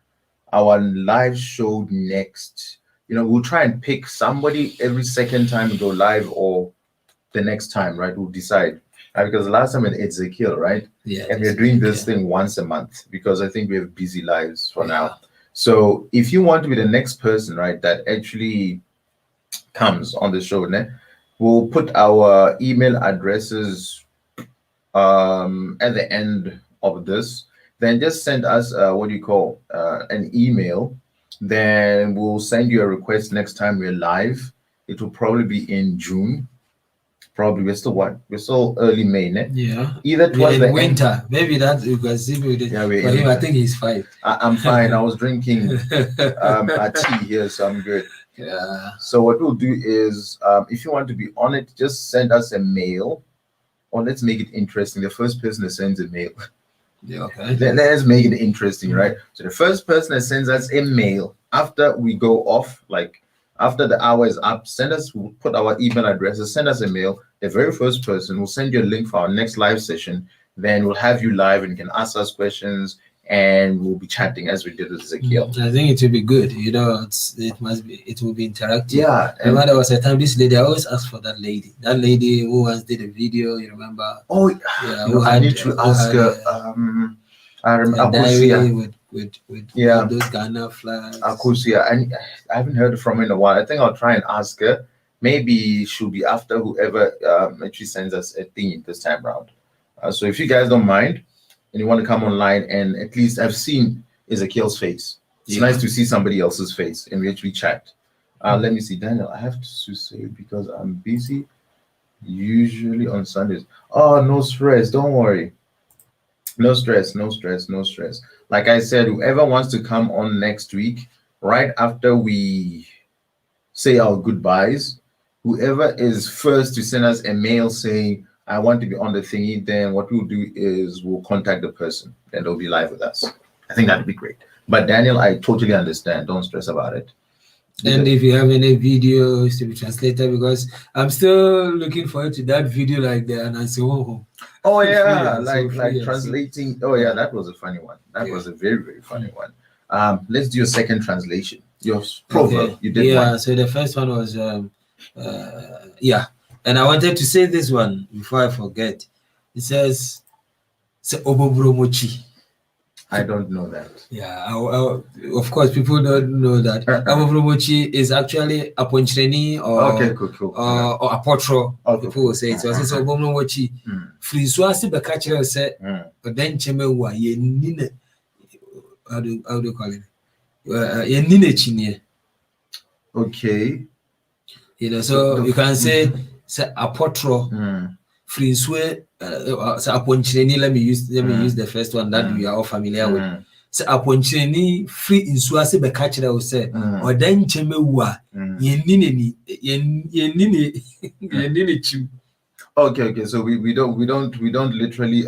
Speaker 1: our live show next, you know, we'll try and pick somebody every second time we go live or the next time, right? We'll decide. Because the last time it's 𝘴𝘰𝑬𝘬𝘦, right?
Speaker 2: Yeah.
Speaker 1: And we're doing this thing once a month because I think we have busy lives for now. So if you want to be the next person, right, that actually comes on the show, we'll put our email addresses at the end of this. Then just send us an email. Then we'll send you a request next time we're live. It will probably be in June. Probably we're still early May,
Speaker 2: Yeah.
Speaker 1: Either towards the
Speaker 2: winter.
Speaker 1: end.
Speaker 2: Maybe that you can see for him. I think he's fine.
Speaker 1: I'm fine. I was drinking a tea here, so I'm good.
Speaker 2: Yeah.
Speaker 1: So what we'll do is, if you want to be on it, just send us a mail, or let's make it interesting. The first person that sends a mail.
Speaker 2: Yeah. Okay.
Speaker 1: Let's make it interesting, right? So the first person that sends us a mail after we go off, like after the hour is up, we'll put our email addresses, send us a mail. The very first person will send you a link for our next live session. Then we'll have you live and you can ask us questions and we'll be chatting as we did with 𝘴𝘰𝑬𝘬𝘦.
Speaker 2: I think it will be good. You know, it will be interactive.
Speaker 1: Yeah.
Speaker 2: Remember there was a time this lady, I always asked for that lady. That lady who once did a video, you remember?
Speaker 1: Oh, yeah. I need to ask her. I remember
Speaker 2: with those Ghana flags.
Speaker 1: Jossiah, and I haven't heard from her in a while. I think I'll try and ask her. Maybe she'll be after whoever actually sends us a thing this time around. So if you guys don't mind and you want to come online and at least I've seen 𝘴𝘰𝑬𝘬𝑦's face. It's nice to see somebody else's face and we actually chat. Let me see, Daneil. I have to say it because I'm busy usually on Sundays. Oh, no stress. Don't worry. No stress. Like I said, whoever wants to come on next week, right after we say our goodbyes, whoever is first to send us a mail saying, I want to be on the thingy, then what we'll do is we'll contact the person and they'll be live with us. I think that'd be great. But Daneil, I totally understand. Don't stress about it.
Speaker 2: And if you have any videos to be translated, because I'm still looking forward to that video like the 𝘴𝘰𝑬𝘬𝘦.
Speaker 1: Oh yeah, like translating. Oh yeah, that was a funny one. That was a very, very funny one. Let's do a second translation. Your proverb, you did one.
Speaker 2: So the first one was and I wanted to say this one before I forget. It says
Speaker 1: I don't know that.
Speaker 2: Yeah, of course, people don't know that. 𝘊𝘂𝑚𝑜𝑐𝑦 is actually aponchireni or apotro. People will say it. So I say 𝘊𝘂𝑚𝑜𝑐𝑦. Frinswasi bekachire say Adɛn chemewa yenine. How do you call it? Yenine chinie.
Speaker 1: Okay.
Speaker 2: You know, so you can say apotro. Frinswe aponchireni. Let me use the first one that we are all familiar with. So aponchireni free insuase bekachire will say Adɛn chemewa yenine chim.
Speaker 1: Okay. So we don't literally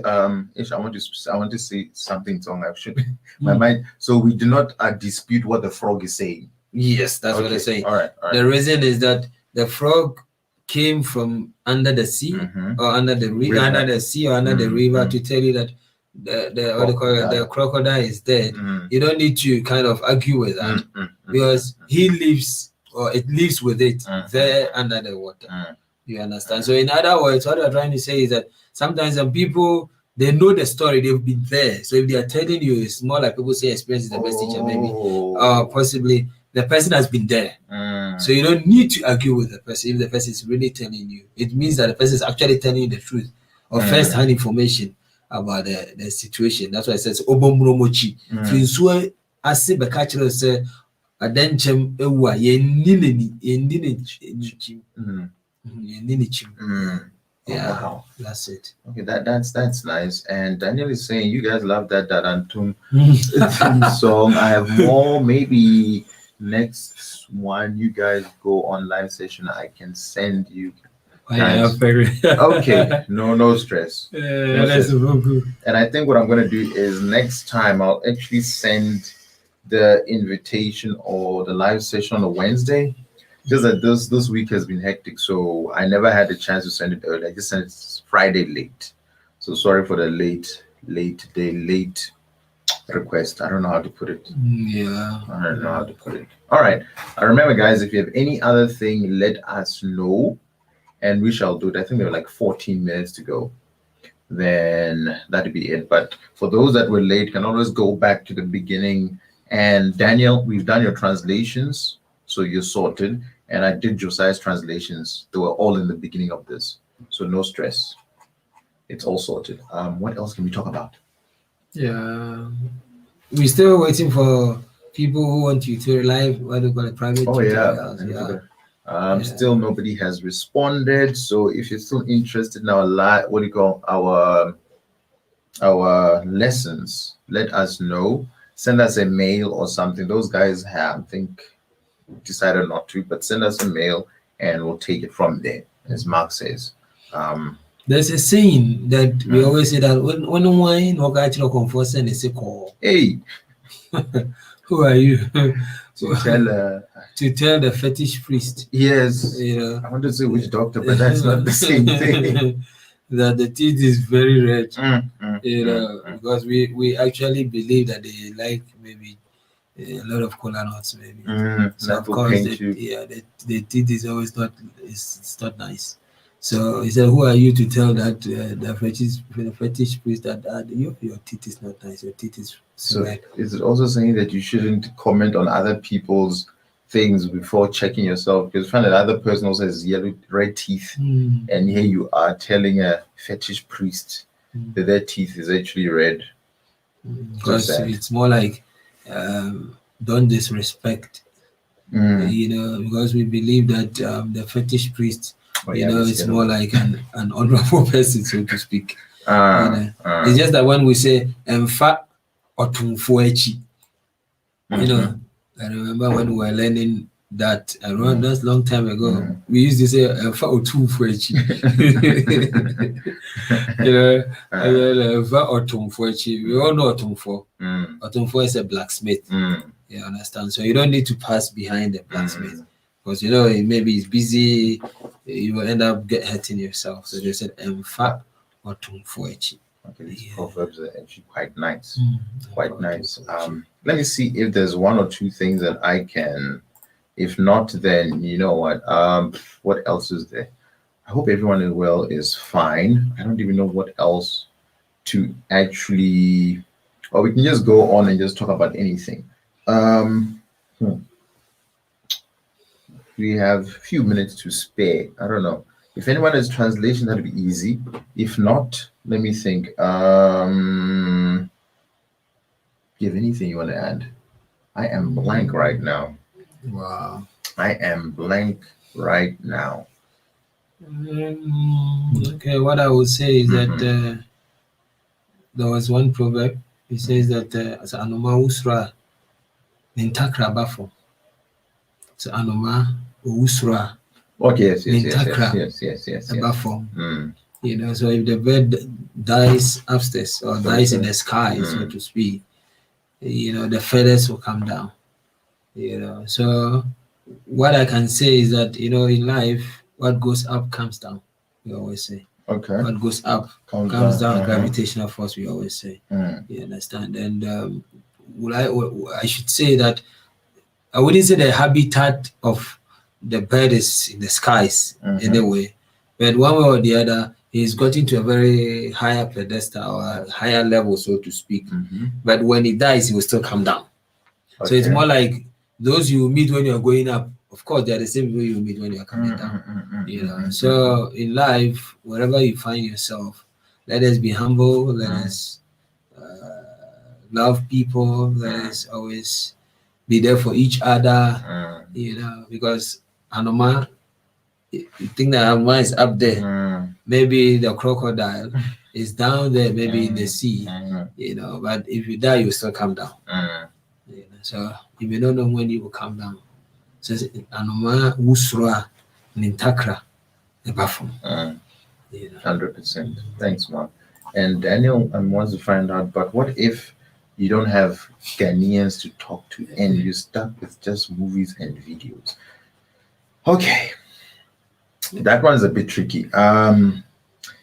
Speaker 1: ish, I want to say something wrong. I should my mind. So we do not dispute what the frog is saying.
Speaker 2: Yes, that's what I'm saying.
Speaker 1: All right.
Speaker 2: The reason is that the frog came from under the sea or under the river, under the sea or under the river to tell you that the crocodile is dead. You don't need to kind of argue with that because he lives or it lives with it there under the water. You understand? So in other words, what I'm trying to say is that sometimes some people, they know the story, they've been there. So if they are telling you, it's more like people say experience is the best teacher, maybe, possibly the person has been there. So you don't need to argue with the person if the person is really telling you. It means that the person is actually telling you the truth or first-hand information about the situation. That's why it says obomromochi. Finsua ase bekachiro say adenchem ewa yeah,
Speaker 1: wow.
Speaker 2: That's it.
Speaker 1: Okay, that's nice. And Daneil is saying you guys love that Darantum song. I have more. Maybe next one you guys go on live session. I can send you. Okay, no stress. And I think what I'm gonna do is next time I'll actually send the invitation or the live session on a Wednesday. Just that this week has been hectic, so I never had the chance to send it early. I just sent it Friday late. So sorry for the late request. I don't know how to put it.
Speaker 2: Yeah.
Speaker 1: I don't know how to put it. All right. Remember, guys, if you have any other thing, let us know, and we shall do it. I think there are like 14 minutes to go. Then that'd be it. But for those that were late, can always go back to the beginning. And Daneil, we've done your translations, so you're sorted. And I did Josiah's translations. They were all in the beginning of this, so no stress. It's all sorted. What else can we talk about?
Speaker 2: Yeah, we're still waiting for people who want you to live. What do you call it? Private.
Speaker 1: Oh yeah. Still nobody has responded. So if you're still interested in our our lessons, let us know. Send us a mail or something. Those guys have, I think, decided not to, but send us a mail and we'll take it from there, as Mark says.
Speaker 2: There's a saying that we always say that when wine or guy to confess and they say call.
Speaker 1: Hey,
Speaker 2: who are you?
Speaker 1: to
Speaker 2: tell the fetish priest.
Speaker 1: Yes.
Speaker 2: Yeah.
Speaker 1: I want to say which doctor, but that's not the same thing.
Speaker 2: That the teeth is very red. Because we actually believe that they like maybe a lot of cola nuts, maybe. So of course, the teeth is always it's not nice. So he said, "Who are you to tell that the fetish priest that your teeth is not nice? Your teeth is so red."
Speaker 1: Is it also saying that you shouldn't comment on other people's things before checking yourself? Because you find that other person also has red teeth, and here you are telling a fetish priest that their teeth is actually red.
Speaker 2: Because it's more like don't disrespect, because we believe that the fetish priest, it's more like an honorable person, so to speak. It's just that when we say 𝘙𝘭𝘤𝘬𝘦 I remember when we were learning that around that's long time ago. We used to say 𝘙𝘭𝘤𝘬𝘦 we all know 𝘙𝘭𝘤. 𝘙𝘭𝘤 is a blacksmith. You understand? So you don't need to pass behind the blacksmith because maybe he's busy. You will end up hurting yourself. So they said 𝘙𝘭𝘤𝘬𝘦.
Speaker 1: Okay, these proverbs are actually quite nice. Quite nice. Let me see if there's one or two things that I can. If not, then you know what? What else is there? I hope everyone is fine. I don't even know what else to actually. Or we can just go on and just talk about anything. We have a few minutes to spare. I don't know. If anyone has translation, that'd be easy. If not, let me think. Do you have anything you want to add? I am blank right now.
Speaker 2: Wow.
Speaker 1: I am blank right now.
Speaker 2: Okay, what I would say is that there was one proverb. It says that anoma usra nintakra bafo. So anoma usra
Speaker 1: Okay, yes.
Speaker 2: You know, so if the bird dies upstairs or dies in the sky, so to speak, you know, the feathers will come down. You know, so what I can say is that, you know, in life, what goes up comes down. We always say.
Speaker 1: Okay.
Speaker 2: What goes up comes down. Gravitational force. We always say. You understand? And I should say that I wouldn't say the habitat of the bird is in the skies anyway, but one way or the other, he's gotten to a very higher pedestal or a higher level, so to speak. But when he dies, he will still come down. So it's more like those you meet when you're going up. Of course, they're the same way you meet when you're coming down. You know. So in life, wherever you find yourself, let us be humble. Let us love people. Let us always be there for each other. You know, because Anoma, you think that Anoma is up there. Maybe the crocodile is down there, maybe in the sea. You know, but if you die, you still come down. You know, so you may not know when you will come down. So Anoma Wusra Nintakra the Bafum.
Speaker 1: 100%. Thanks, Mark. And Daniel wants to find out, but what if you don't have Ghanaians to talk to and you're stuck with just movies and videos? Okay. That one's a bit tricky.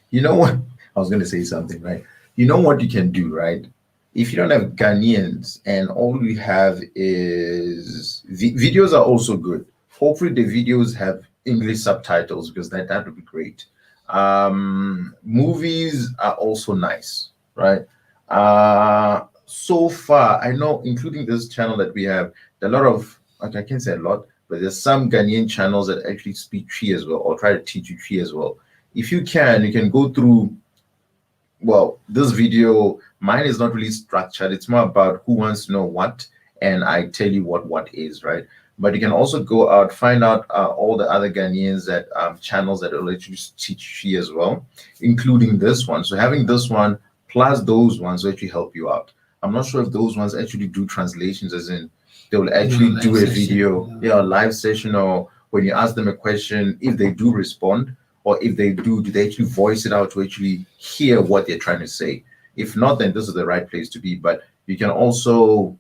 Speaker 1: You know what? I was going to say something, right? You know what you can do, right? If you don't have Ghanaians and all we have is videos are also good. Hopefully the videos have English subtitles because that would be great. Movies are also nice, right? So far, I know, including this channel that we have, a lot of, okay, I can't say a lot, but there's some Ghanaian channels that actually speak TWI as well, or try to teach you TWI as well. If you can go through, well, this video, mine is not really structured. It's more about who wants to know what, and I tell you what is, right? But you can also go out, find out all the other Ghanaians that channels that will actually teach TWI as well, including this one. So having this one plus those ones will actually help you out. I'm not sure if those ones actually do translations, as in they will actually do a video, a live session, or when you ask them a question, if they do respond, or if they do they actually voice it out to actually hear what they're trying to say? If not, then this is the right place to be. But you can also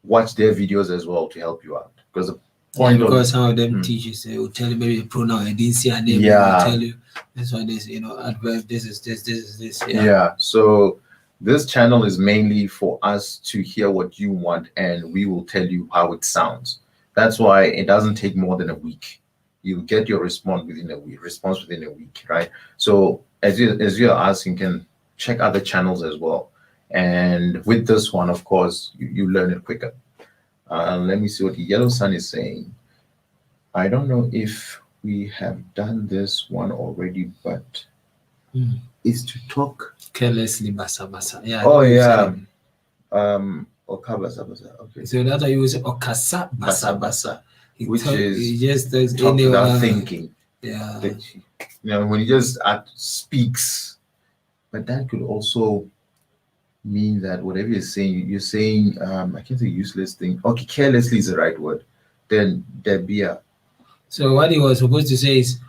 Speaker 1: watch their videos as well to help you out. Because the point
Speaker 2: because some of them teachers, they will tell you maybe the pronoun, I didn't see a name, they will tell you this one is, you know, adverb, this is this.
Speaker 1: Yeah. So this channel is mainly for us to hear what you want, and we will tell you how it sounds. That's why it doesn't take more than a week. You get your response within a week, right? So as you're asking, you can check other channels as well. And with this one, of course, you learn it quicker. Let me see what the Yellow Sun is saying. I don't know if we have done this one already, but it's to talk
Speaker 2: carelessly, basa basa. Yeah.
Speaker 1: Oh yeah. Okabasa basa. Okay.
Speaker 2: So that's why you say okasa basa basa.
Speaker 1: Which is
Speaker 2: he just does
Speaker 1: talk without thinking.
Speaker 2: Yeah.
Speaker 1: You know, when he just speaks, but that could also mean that whatever you're saying, I can't say useless thing. Okay, carelessly is the right word. Then 𝘵𝘰𝘬𝘦.
Speaker 2: So what he was supposed to say is,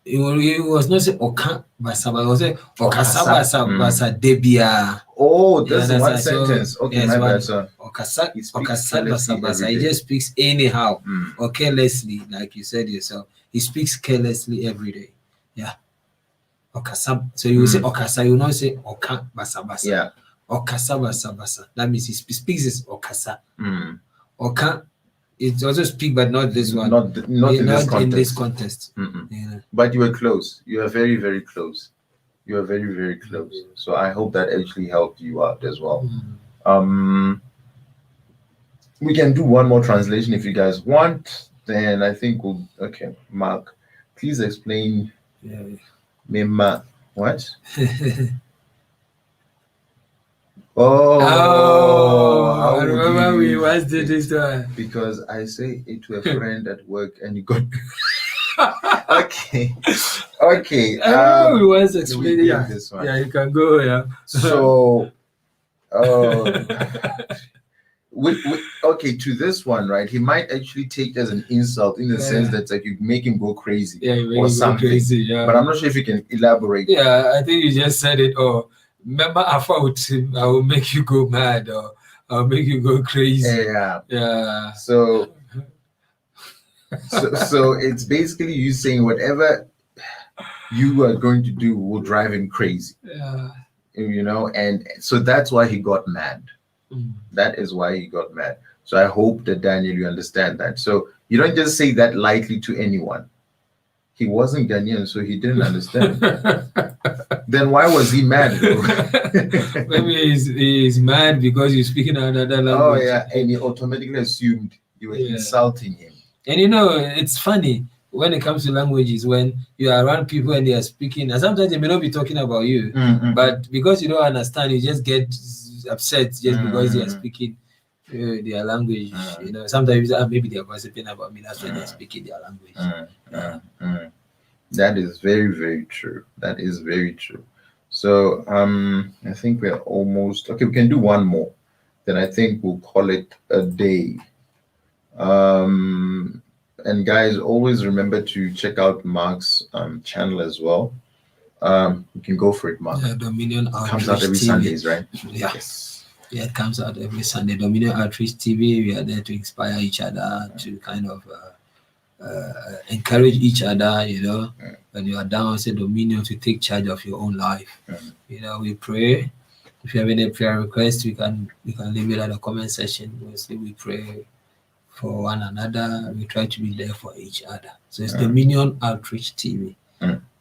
Speaker 2: he was not saying oka basa, but he was saying okasa basa basa 𝘵𝘰𝘬𝘦.
Speaker 1: Oh, that's one sentence. Okay,
Speaker 2: yes,
Speaker 1: my bad, sir.
Speaker 2: Okasa basa basa. He just speaks anyhow or carelessly, like you said yourself. He speaks carelessly every day. Yeah. Okasa. So you will say okasa, you will not say oka basa basa.
Speaker 1: Yeah.
Speaker 2: Okasa basa basa. That means he speaks as okasa. Oka, it also speak, but not this one.
Speaker 1: Not in this context.
Speaker 2: Yeah.
Speaker 1: But you were close. You are very, very close. You are very, very close. So I hope that actually helped you out as well. We can do one more translation if you guys want. Then I think we'll. Okay, Mark, please explain. Mema what?
Speaker 2: I remember we once did this one.
Speaker 1: Because I say it to a friend at work and he got okay.
Speaker 2: I remember we once explained this one. Yeah, you can go. Yeah.
Speaker 1: So Okay, to this one, right? He might actually take it as an insult in the sense that like you make him go crazy or something. Crazy, But I'm not sure if you can elaborate.
Speaker 2: Yeah, I think you just said it. Or remember, I will make you go mad, or I'll make you go crazy. Yeah.
Speaker 1: So it's basically you saying whatever you are going to do will drive him crazy.
Speaker 2: Yeah.
Speaker 1: And so that's why he got mad. That is why he got mad. So I hope that Daneil, you understand that. So you don't just say that lightly to anyone. He wasn't Ghanaian, so he didn't understand. Then why was he mad?
Speaker 2: Maybe he's mad because you're speaking another language.
Speaker 1: Oh yeah, and he automatically assumed you were insulting him.
Speaker 2: And it's funny when it comes to languages, when you are around people and they are speaking, and sometimes they may not be talking about you, but because you don't understand, you just get upset just because they are speaking their language. Sometimes maybe they are gossiping about me. That's why they're speaking their language.
Speaker 1: That is very, very true. That is very true. So I think we're almost okay. We can do one more. Then I think we'll call it a day. And guys, always remember to check out Mark's channel as well. You can go for it, Mark.
Speaker 2: Dominion Outreach
Speaker 1: comes out every
Speaker 2: TV.
Speaker 1: Sundays, right?
Speaker 2: Yeah. Yes. Yeah, it comes out every Sunday. Dominion Outreach TV. We are there to inspire each other, to kind of encourage each other. When you are down, say Dominion, to take charge of your own life. We pray. If you have any prayer requests, we can leave it at the comment section. We pray for one another. We try to be there for each other. So it's Dominion Outreach TV.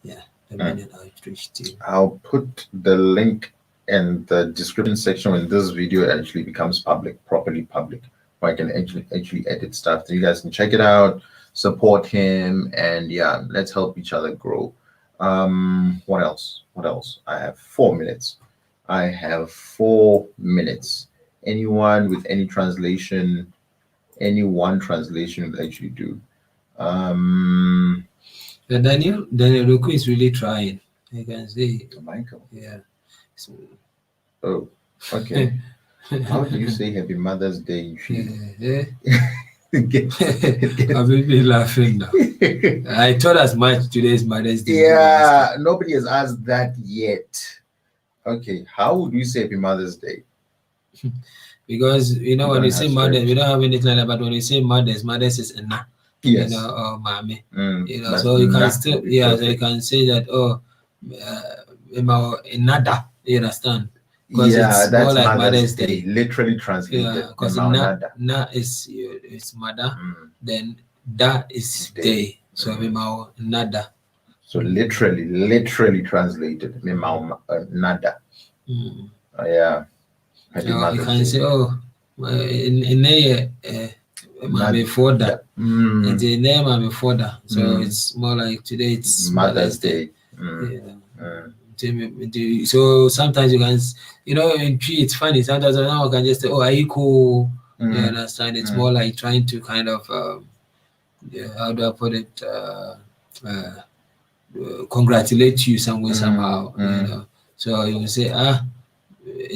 Speaker 2: Yeah, Dominion Outreach TV.
Speaker 1: I'll put the link in the description section when this video actually becomes properly public, where I can actually edit stuff. So you guys can check it out, support him, and yeah, let's help each other grow. What else? I have 4 minutes. Anyone with any translation? Any one translation will actually do.
Speaker 2: Daneil Roku is really trying. I can see.
Speaker 1: Michael.
Speaker 2: Yeah.
Speaker 1: Oh, okay. How do you say Happy Mother's Day?
Speaker 2: I've been laughing now. I thought as much. Today's Mother's Day.
Speaker 1: Yeah, nobody has asked that yet. Okay, how would you say Happy Mother's Day?
Speaker 2: Because when you say mothers, we don't have anything like that. But when you say mothers is enna,
Speaker 1: yes,
Speaker 2: or mommy, so you can still, so you can say that nada. You understand? Because it's
Speaker 1: that's
Speaker 2: more like Mother's Day.
Speaker 1: Literally translated.
Speaker 2: Yeah, because na is mother, then da is day. So nada.
Speaker 1: So literally translated. Nada. Yeah.
Speaker 2: You can say, in Nneɛ Mame Foda. And the name Mame Foda. So it's more like today it's Mother's Day. So sometimes you can, in Twi it's funny. Sometimes I can just say, are you cool? You understand? It's more like trying to kind of, how do I put it? Congratulate you some way, somehow. So you will say,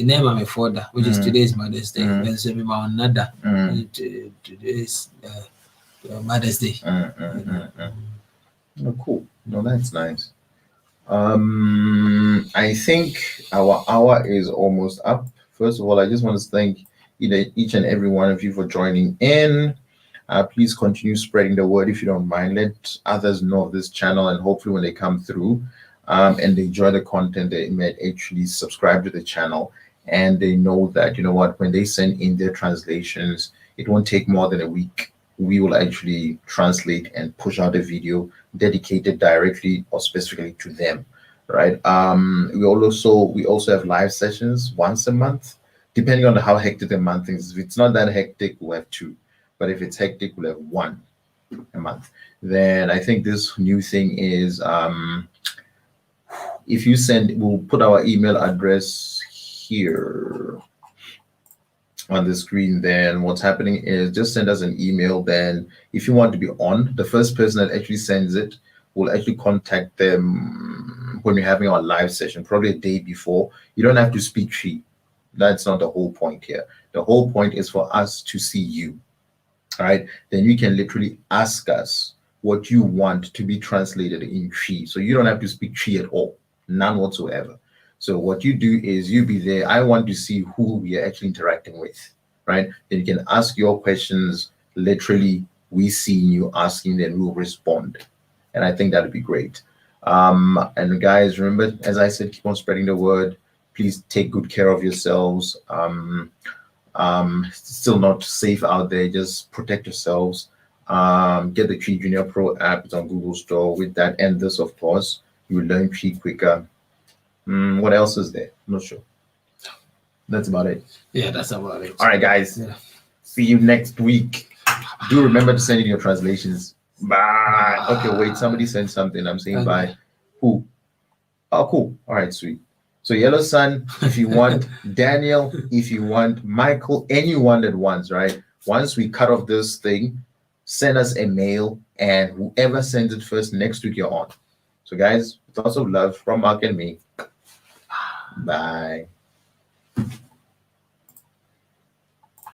Speaker 2: name I'm a father, which is today's Mother's Day. Then say my another. Today's Mother's Day.
Speaker 1: Oh, cool. No, that's nice. I think our hour is almost up. First of all, I just want to thank each and every one of you for joining in. Please continue spreading the word if you don't mind. Let others know of this channel, and hopefully when they come through and they enjoy the content, they might actually subscribe to the channel, and they know that, when they send in their translations, it won't take more than a week. We will actually translate and push out a video dedicated directly or specifically to them, right? We also have live sessions once a month, depending on how hectic the month is. If it's not that hectic, we'll have 2. But if it's hectic, we'll have 1 a month. Then I think this new thing is, if you send, we'll put our email address here on the screen. Then what's happening is just send us an email. Then if you want to be on, the first person that actually sends it will actually contact them when we're having our live session, probably a day before. You don't have to speak Twi. That's not the whole point here. The The whole point is for us to see you. All right. Then you can literally ask us what you want to be translated in TWI. So you don't have to speak TWI at all, none whatsoever. So what you do is you be there. I want to see who we are actually interacting with, right? Then you can ask your questions. Literally, we see you asking, then we'll respond. And I think that would be great. And guys, remember, as I said, keep on spreading the word. Please take good care of yourselves. Still not safe out there. Just protect yourselves. Get the TWI Junior Pro app. It's on Google Store. With that and this, of course, you will learn TWI quicker. What else is there? Not sure. That's about it.
Speaker 2: Yeah, that's about it.
Speaker 1: All right, guys.
Speaker 2: Yeah.
Speaker 1: See you next week. Do remember to send in your translations. Bye. Okay, wait. Somebody sent something. I'm saying bye. Who? Oh, cool. All right, sweet. So Yellow Sun, if you want, Daniel, if you want, Michael, anyone that wants, right? Once we cut off this thing, send us a mail, and whoever sends it first, next week you're on. So guys, lots of love from Mark and me. Bye.